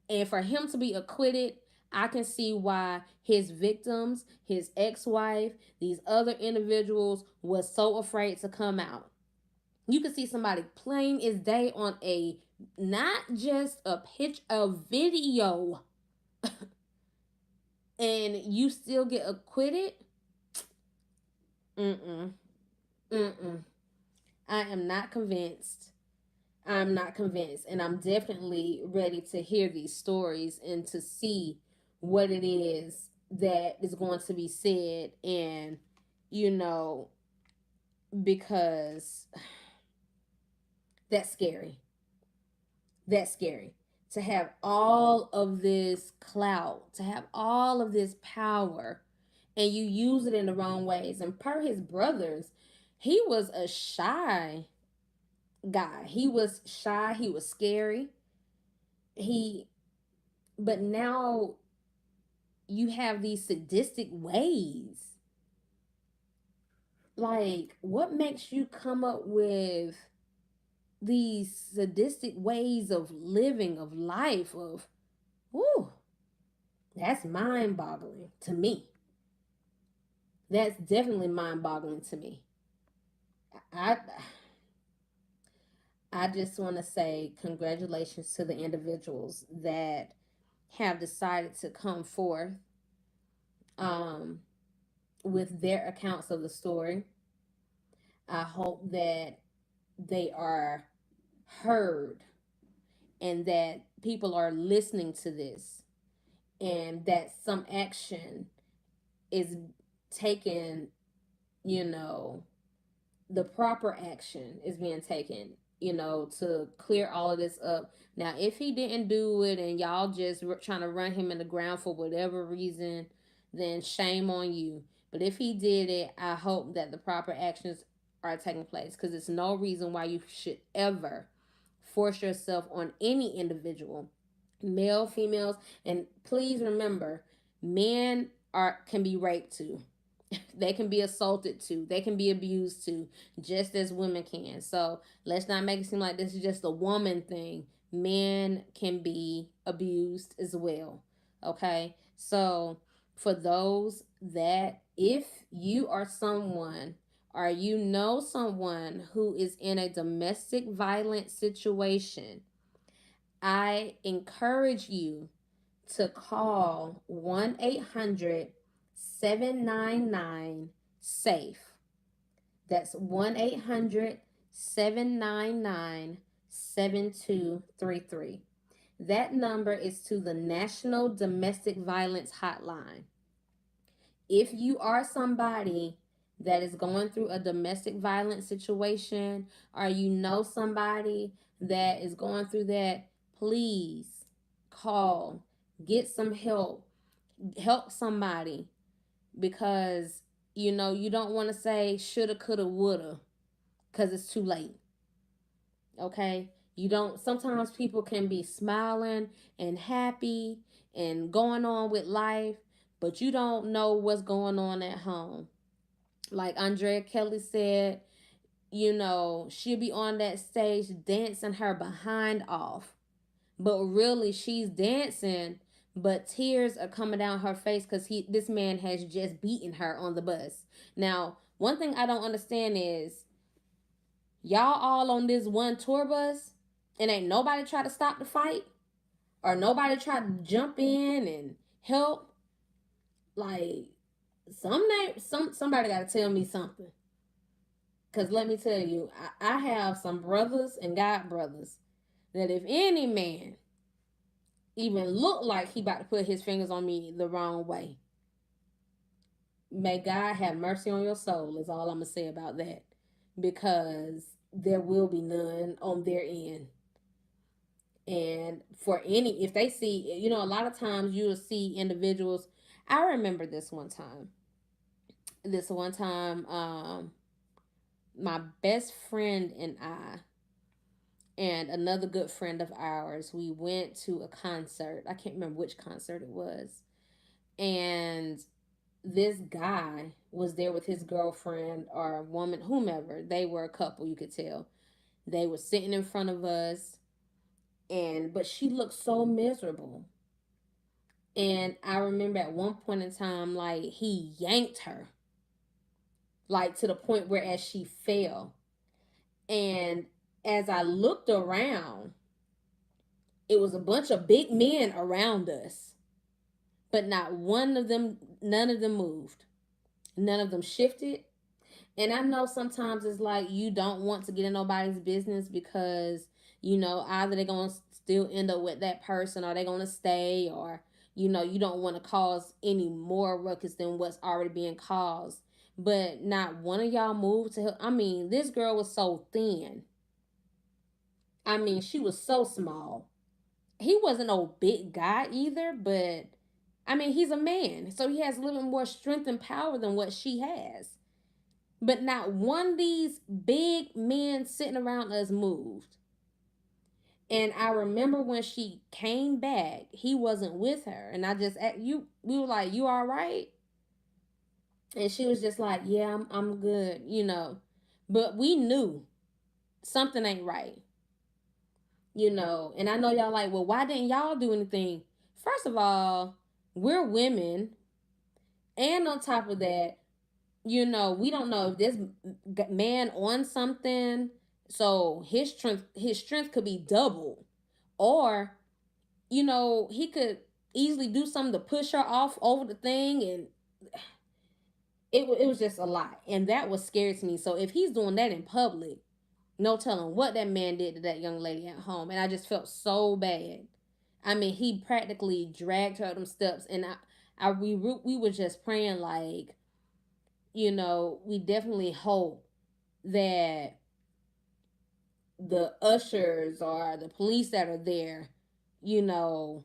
And for him to be acquitted, I can see why his victims, his ex-wife, these other individuals was so afraid to come out. You can see somebody plain as day on a not just a video, and you still get acquitted. Mm-mm. Mm-mm. I am not convinced. I'm not convinced. And I'm definitely ready to hear these stories and to see what it is that is going to be said. And, you know, because that's scary. That's scary. To have all of this clout, to have all of this power, and you use it in the wrong ways. And per his brothers, he was a shy guy. He was shy. He was scary. But now you have these sadistic ways. Like, what makes you come up with these sadistic ways of living, of life, of, whoo, that's mind boggling to me. That's definitely mind boggling to me. I I just want to say congratulations to the individuals that have decided to come forth um, with their accounts of the story. I hope that they are heard and that people are listening to this and that some action is taken, you know, the proper action is being taken, you know, to clear all of this up. Now, if he didn't do it and y'all just trying to run him in the ground for whatever reason, then shame on you. But if he did it, I hope that the proper actions are taking place because it's no reason why you should ever force yourself on any individual, male, females, and please remember, men can be raped too. They can be assaulted too. They can be abused too, just as women can. So let's not make it seem like this is just a woman thing. Men can be abused as well. Okay. So for those that, if you are someone or you know someone who is in a domestic violence situation, I encourage you to call 1-800-799-SAFE. That's 1-800-799-7233. That number is to the National Domestic Violence Hotline. If you are somebody that is going through a domestic violence situation, or you know somebody that is going through that, please call, get some help, help somebody, because you don't want to say shoulda, coulda, woulda, because it's too late. Okay, you don't, sometimes people can be smiling and happy and going on with life, but you don't know what's going on at home. Like Andrea Kelly said, she'll be on that stage dancing her behind off, but really she's dancing, but tears are coming down her face because this man has just beaten her on the bus. Now, one thing I don't understand is, y'all all on this one tour bus and ain't nobody try to stop the fight, or nobody try to jump in and help. Like, somebody got to tell me something. Because let me tell you, I have some brothers and god brothers that if any man even look like he about to put his fingers on me the wrong way, may God have mercy on your soul, is all I'm going to say about that. Because there will be none on their end. And for any, if they see, a lot of times you'll see individuals. I remember this one time, my best friend and I, and another good friend of ours, we went to a concert. I can't remember which concert it was. And this guy was there with his girlfriend or a woman, whomever. They were a couple, you could tell. They were sitting in front of us, and but she looked so miserable. And I remember at one point in time, like, he yanked her, like, to the point where as she fell. And as I looked around, it was a bunch of big men around us, but none of them moved. None of them shifted. And I know sometimes it's like you don't want to get in nobody's business because, either they're going to still end up with that person, or they're going to stay, or, you don't want to cause any more ruckus than what's already being caused. But not one of y'all moved to help. I mean, this girl was so thin. I mean, she was so small. He wasn't no big guy either, but I mean, he's a man, so he has a little bit more strength and power than what she has. But not one of these big men sitting around us moved. And I remember when she came back, he wasn't with her. And I just, we were like, "You all right?" And she was just like, "Yeah, I'm good. But we knew something ain't right. And I know y'all like, "Well, why didn't y'all do anything?" First of all, we're women. And on top of that, we don't know if this man on something, so his strength could be doubled, or he could easily do something to push her off over the thing, and it was just a lot, and that was scary to me. So if he's doing that in public, no telling what that man did to that young lady at home, and I just felt so bad. I mean, he practically dragged her up them steps, and we were just praying, like, we definitely hope that the ushers or the police that are there, you know,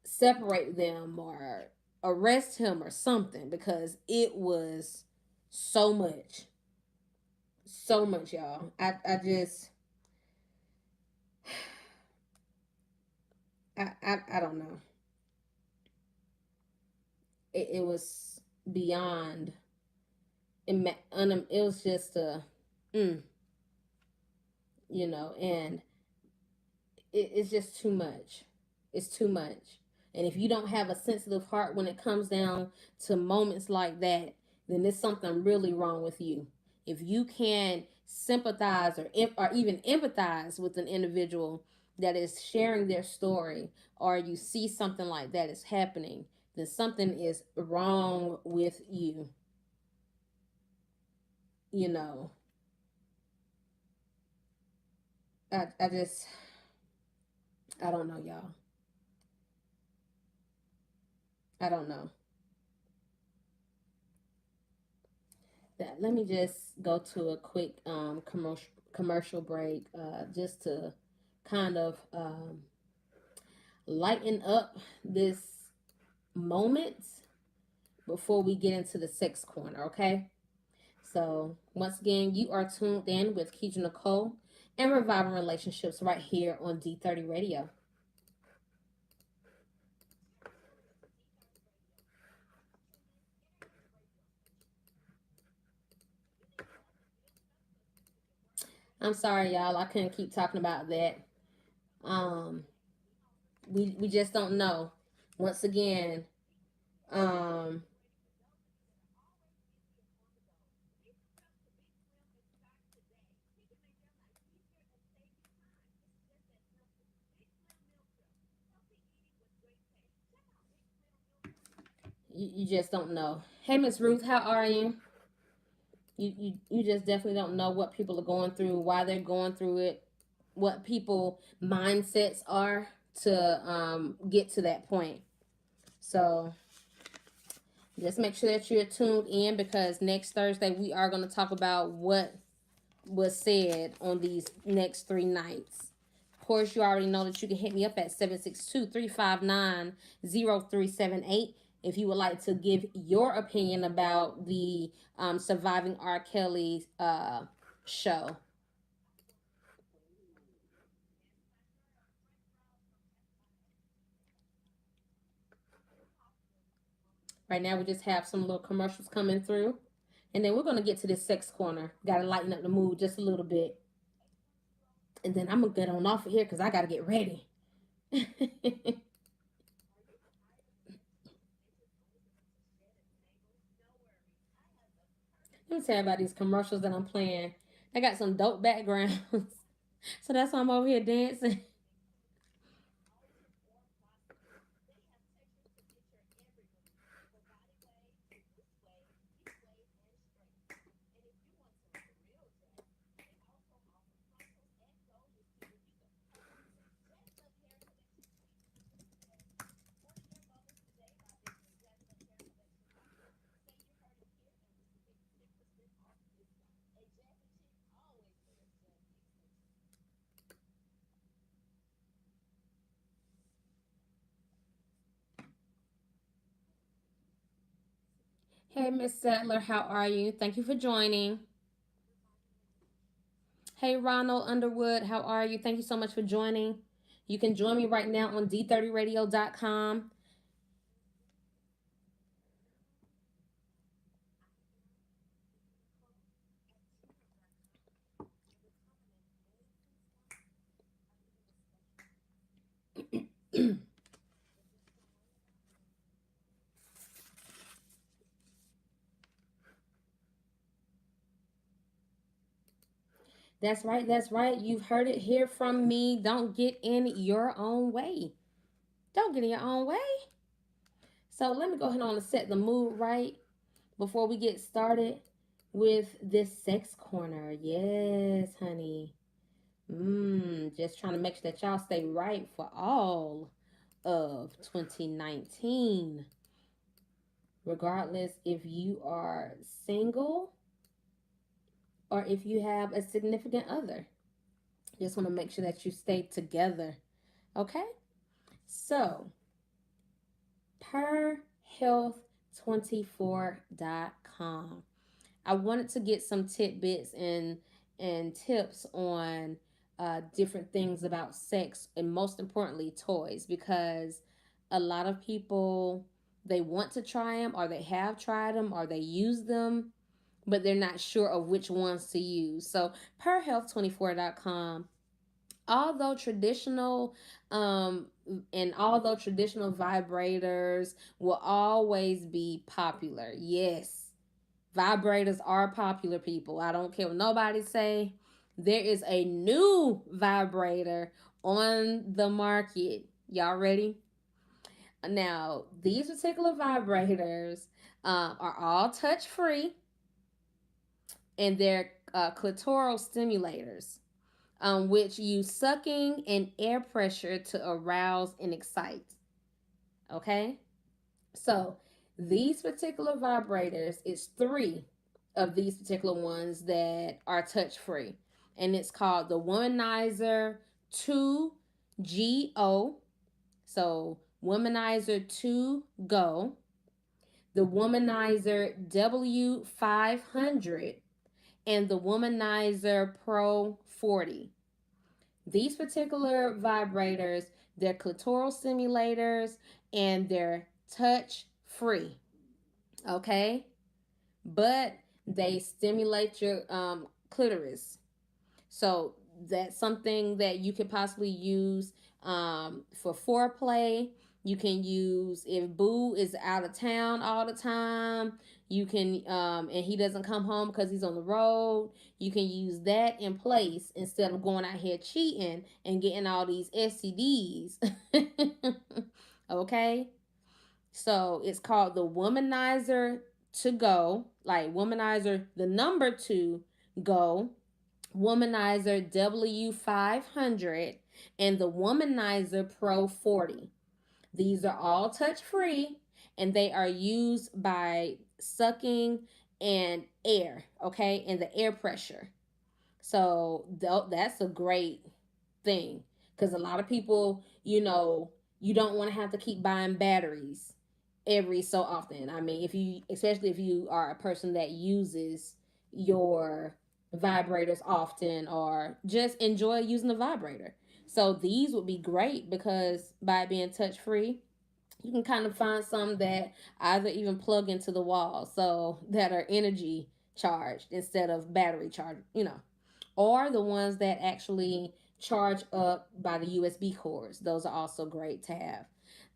separate them or arrest him or something, because it was so much. So much, y'all. I just I don't know. It was beyond it was just a mm, and it's just too much. It's too much. And if you don't have a sensitive heart when it comes down to moments like that, then there's something really wrong with you. If you can sympathize or even empathize with an individual that is sharing their story, or you see something like that is happening, then something is wrong with you. You know, I just, I don't know, y'all. I don't know. Let me just go to a quick commercial break, just to kind of lighten up this moment before we get into the sex corner, okay? So, once again, you are tuned in with Keisha Nicole and Reviving Relationships right here on D30 Radio. I'm sorry, y'all. I couldn't keep talking about that. Um, we just don't know. Once again, um, you just don't know. Hey, Miss Ruth, how are you? You just definitely don't know what people are going through, why they're going through it, what people mindsets are to get to that point. So just make sure that you're tuned in, because next Thursday we are going to talk about what was said on these next 3 nights. Of course, you already know that you can hit me up at 762-359-0378 if you would like to give your opinion about the Surviving R. Kelly show. Right now, we just have some little commercials coming through. And then we're going to get to this sex corner. Got to lighten up the mood just a little bit. And then I'm going to get on off of here because I got to get ready. Let me tell you about these commercials that I'm playing. I got some dope backgrounds. So that's why I'm over here dancing. Hey, Miss Settler, how are you? Thank you for joining. Hey, Ronald Underwood, how are you? Thank you so much for joining. You can join me right now on D30radio.com. That's right. That's right. You've heard it here from me. Don't get in your own way. Don't get in your own way. So let me go ahead on and set the mood right before we get started with this sex corner. Yes, honey. Just trying to make sure that y'all stay right for all of 2019. Regardless if you are single or if you have a significant other. Just want to make sure that you stay together. Okay? So, perhealth24.com. I wanted to get some tidbits and tips on different things about sex, and most importantly toys, because a lot of people, they want to try them, or they have tried them, or they use them, but they're not sure of which ones to use. So perhealth24.com, although traditional um although traditional vibrators will always be popular, yes, vibrators are popular, people. I don't care what nobody say. There is a new vibrator on the market. Y'all ready? Now, these particular vibrators are all touch free, and they're clitoral stimulators, which use sucking and air pressure to arouse and excite. Okay? So, these particular vibrators, it's three of these particular ones that are touch free, and it's called the Womanizer 2GO. So Womanizer 2 Go, the Womanizer W500, and the Womanizer Pro 40. These particular vibrators, they're clitoral stimulators and they're touch free. Okay? But they stimulate your clitoris. So that's something that you could possibly use for foreplay. You can use if Boo is out of town all the time. You can, and he doesn't come home because he's on the road. You can use that in place instead of going out here cheating and getting all these STDs. Okay, so it's called the Womanizer to Go, like Womanizer the number 2 Go, Womanizer W500, and the Womanizer Pro 40. These are all touch free and they are used by sucking and air, okay, and the air pressure. So that's a great thing because a lot of people, you don't want to have to keep buying batteries every so often. I mean, especially if you are a person that uses your vibrators often or just enjoy using the vibrator. So these would be great because by being touch free, you can kind of find some that either even plug into the wall, so that are energy charged instead of battery charged, or the ones that actually charge up by the USB cords. Those are also great to have.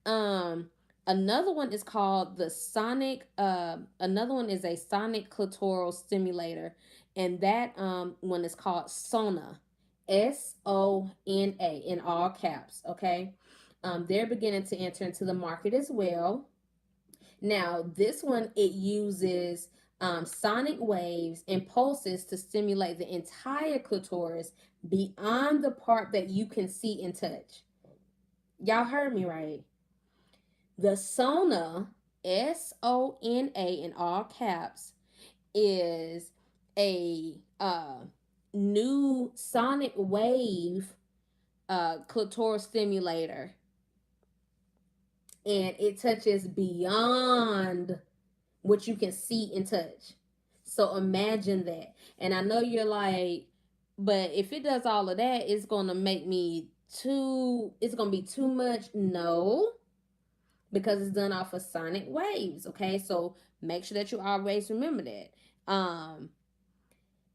Um, Another one is called the Sonic. Another one is a Sonic clitoral stimulator, and that one is called Sona, Sona in all caps. Okay, they're beginning to enter into the market as well. Now, this one, it uses sonic waves and pulses to stimulate the entire clitoris beyond the part that you can see and touch. Y'all heard me right. The Sona, Sona in all caps, is a new sonic wave clitoral stimulator, and it touches beyond what you can see and touch. So imagine that. And I know you're like, but if it does all of that, it's gonna make me it's gonna be too much. No, because it's done off of sonic waves. Okay, so make sure that you always remember that.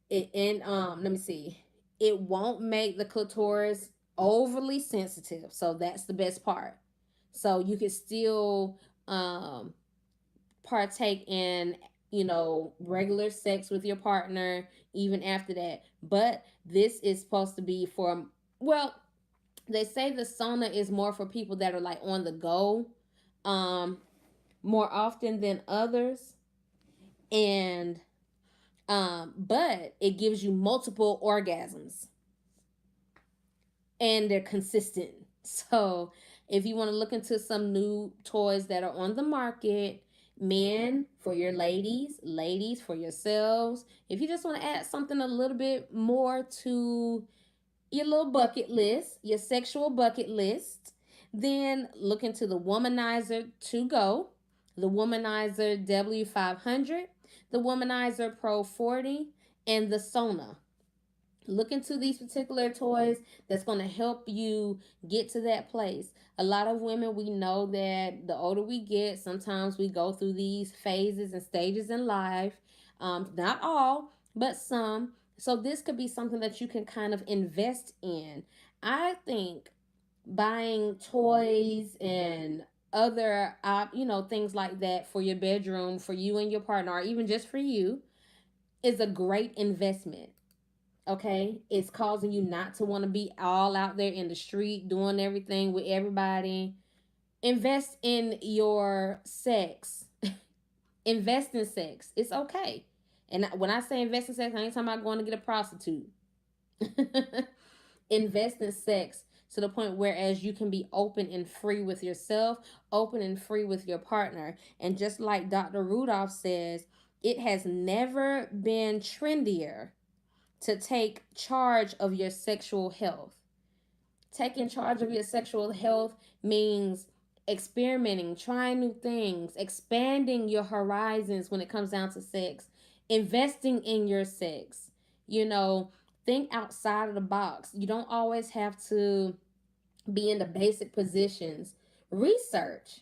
Let me see. It won't make the clitoris overly sensitive. So that's the best part. So you can still partake in regular sex with your partner even after that, but this is supposed to be for, well, they say the Sona is more for people that are like on the go um more often than others, and but it gives you multiple orgasms and they're consistent. So if you want to look into some new toys that are on the market, men for your ladies for yourselves, if you just want to add something a little bit more to your little bucket list, your sexual bucket list, then look into the Womanizer 2 Go, the Womanizer W500, the Womanizer Pro 40, and the Sona. Look into these particular toys that's going to help you get to that place. A lot of women, we know that the older we get, sometimes we go through these phases and stages in life. Not all, but some. So this could be something that you can kind of invest in. I think buying toys and other things like that for your bedroom, for you and your partner, or even just for you, is a great investment. Okay, it's causing you not to want to be all out there in the street doing everything with everybody. Invest in your sex. Invest in sex. It's okay. And when I say invest in sex, I ain't talking about going to get a prostitute. Invest in sex to the point whereas you can be open and free with yourself, open and free with your partner. And just like Dr. Rudolph says, It has never been trendier to take charge of your sexual health. Taking charge of your sexual health means experimenting, trying new things, expanding your horizons when it comes down to sex, investing in your sex. You know, think outside of the box. You don't always have to be in the basic positions. Research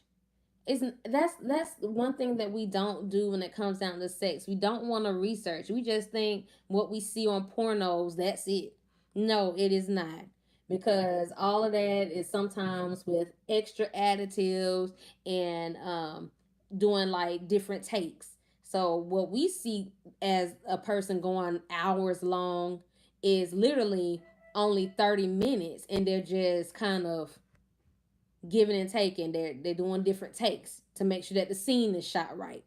isn't that's one thing that we don't do when it comes down to sex. We don't want to research. We just think what we see on pornos, that's it. No, it is not. Because all of that is sometimes with extra additives and doing like different takes. So what we see as a person going hours long is literally only 30 minutes, and they're just kind of giving and taking. They're doing different takes to make sure that the scene is shot right.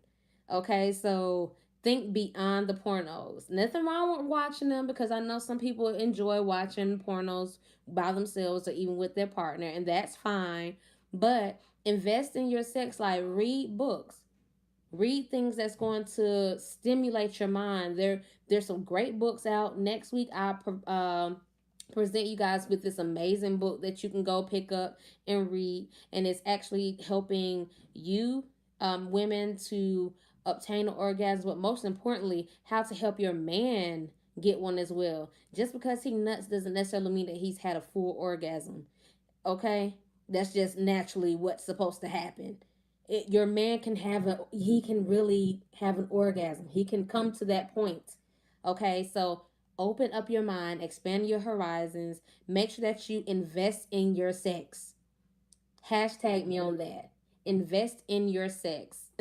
Okay, so think beyond the pornos. Nothing wrong with watching them, because I know some people enjoy watching pornos by themselves or even with their partner, and that's fine. But invest in your sex life. Read books. Read things that's going to stimulate your mind. There's some great books out. Next week I present you guys with this amazing book that you can go pick up and read, and it's actually helping you, women, to obtain an orgasm, but most importantly, how to help your man get one as well. Just because he nuts doesn't necessarily mean that he's had a full orgasm. Okay, that's just naturally what's supposed to happen. Your man can have he can really have an orgasm. He can come to that point. Okay, so open up your mind, expand your horizons, make sure that you invest in your sex. Hashtag me on that. Invest in your sex.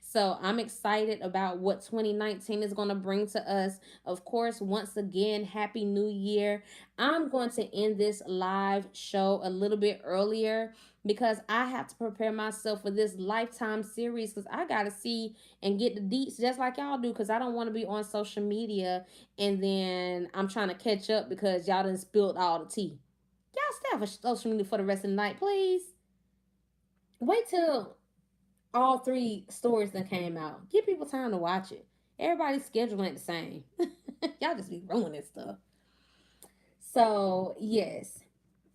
So I'm excited about what 2019 is going to bring to us. Of course, once again, Happy New Year. I'm going to end this live show a little bit earlier because I have to prepare myself for this Lifetime series, because I got to see and get the deets just like y'all do, because I don't want to be on social media and then I'm trying to catch up because y'all done spilled all the tea. Y'all stay off of social media for the rest of the night, please. Wait till all three stories that came out. Give people time to watch it. Everybody's schedule ain't the same. Y'all just be ruining stuff. So yes.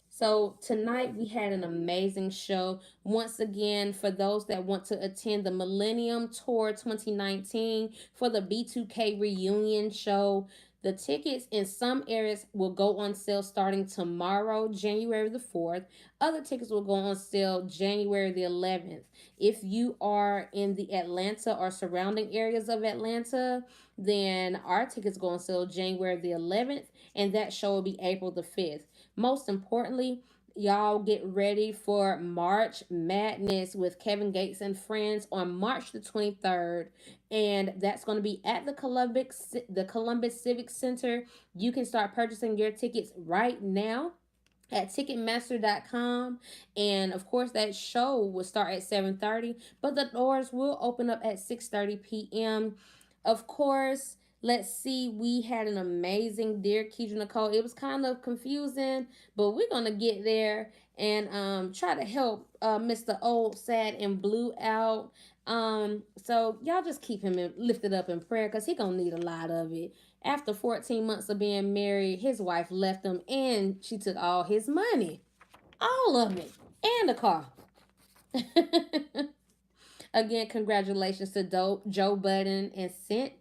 So tonight we had an amazing show. Once again, for those that want to attend the Millennium Tour 2019 for the B2K reunion show, the tickets in some areas will go on sale starting tomorrow, January the 4th. Other tickets will go on sale January the 11th. If you are in the Atlanta or surrounding areas of Atlanta, then our tickets go on sale January the 11th, and that show will be April the 5th. Most importantly, y'all get ready for March Madness with Kevin Gates and friends on March the 23rd, and that's going to be at the Columbus Civic Center. You can start purchasing your tickets right now at ticketmaster.com, and of course that show will start at 7:30, but the doors will open up at 6:30 p.m. Of course, let's see, we had an amazing Dear Keidra Nicole. It was kind of confusing, but we're gonna get there and try to help Mr. Old Sad and Blue out. So y'all just keep him lifted up in prayer, because he gonna need a lot of it. After 14 months of being married, his wife left him and she took all his money. All of it. And the car. Again, congratulations to Joe Budden and Cent.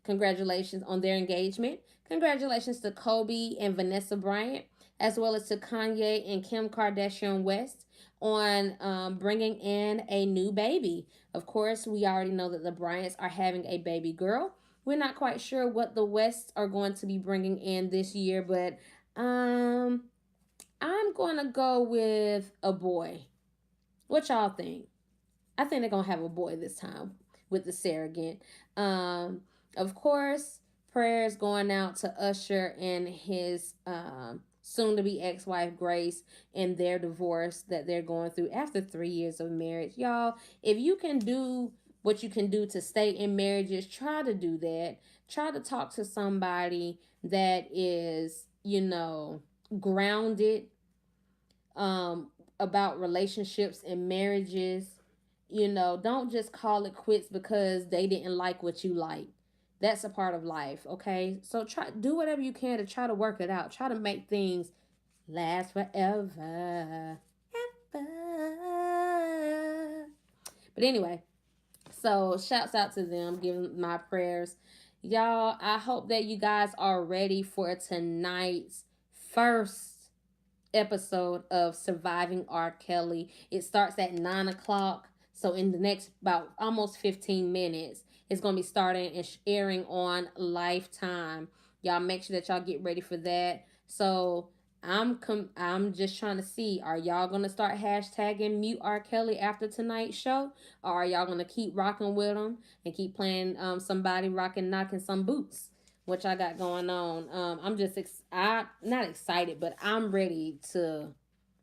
Congratulations on their engagement. Congratulations to Kobe and Vanessa Bryant, as well as to Kanye and Kim Kardashian West on bringing in a new baby. Of course, we already know that the Bryants are having a baby girl. We're not quite sure what the Wests are going to be bringing in this year, but I'm going to go with a boy. What y'all think? I think they're gonna have a boy this time with the Surrogate. Of course, prayers going out to Usher and his soon-to-be ex-wife Grace and their divorce that they're going through after 3 years of marriage. Y'all, if you can do what you can do to stay in marriages, try to do that. Try to talk to somebody that is, grounded about relationships and marriages, You know, don't just call it quits because they didn't like what you like. That's a part of life, okay? So try do whatever you can to try to work it out. Try to make things last forever. Ever. But anyway, so shouts out to them, giving my prayers. Y'all, I hope that you guys are ready for tonight's first episode of Surviving R. Kelly. It starts at 9 o'clock. So in the next about almost 15 minutes, it's gonna be starting and airing on Lifetime. Y'all make sure that y'all get ready for that. So I'm just trying to see, are y'all gonna start hashtagging mute R. Kelly after tonight's show? Or are y'all gonna keep rocking with him and keep playing somebody rocking knocking some boots? Which I got going on. I'm just I not excited, but I'm ready to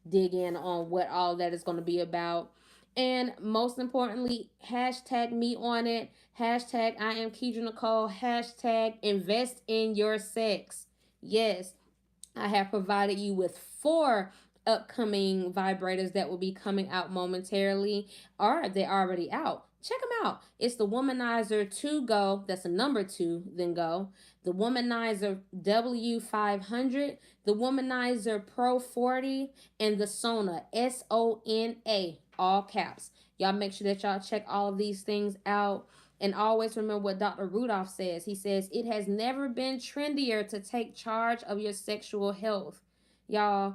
dig in on what all that is going to be about. And most importantly, hashtag me on it. Hashtag I am Keidra Nicole. Hashtag invest in your sex. Yes, I have provided you with 4 upcoming vibrators that will be coming out momentarily, or they're already out. Check them out. It's the Womanizer 2 Go, that's a number 2, then Go. The Womanizer W500, the Womanizer Pro 40, and the Sona SONA, all caps. Y'all make sure that y'all check all of these things out. And always remember what Dr. Rudolph says. He says, it has never been trendier to take charge of your sexual health. Y'all,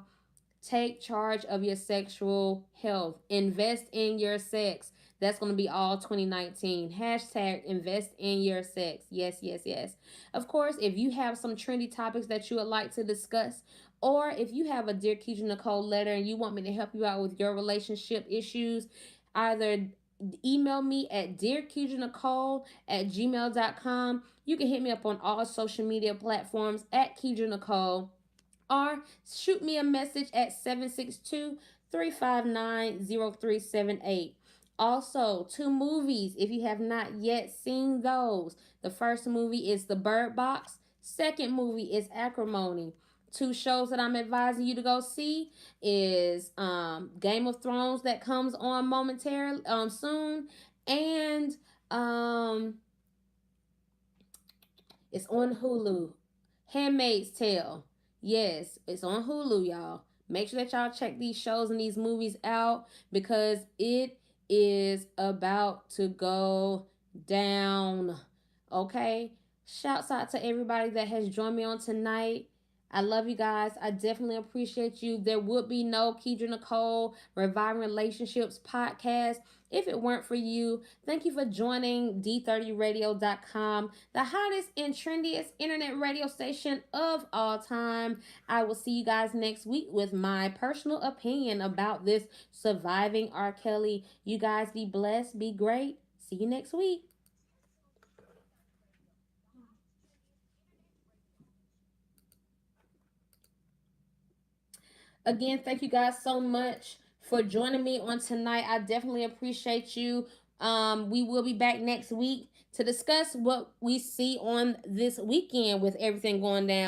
take charge of your sexual health. Invest in your sex. That's going to be all 2019. Hashtag invest in your sex. Yes, yes, yes. Of course, if you have some trendy topics that you would like to discuss, or if you have a Dear Keidra Nicole letter and you want me to help you out with your relationship issues, either email me at dearkeidra@gmail.com. You can hit me up on all social media platforms at Keidra Nicole, or shoot me a message at 762-359-0378. Also, 2 movies if you have not yet seen those. The first movie is The Bird Box. Second movie is Acrimony. 2 shows that I'm advising you to go see is Game of Thrones that comes on momentarily soon, and um it's on Hulu. Handmaid's Tale. Yes, it's on Hulu, y'all. Make sure that y'all check these shows and these movies out because it is about to go down. Okay? Shouts out to everybody that has joined me on tonight. I love you guys. I definitely appreciate you. There would be no Keidra Nicole Reviving Relationships podcast if it weren't for you. Thank you for joining D30radio.com, the hottest and trendiest internet radio station of all time. I will see you guys next week with my personal opinion about this Surviving R. Kelly. You guys be blessed, be great. See you next week. Again, thank you guys so much for joining me on tonight. I definitely appreciate you. We will be back next week to discuss what we see on this weekend with everything going down.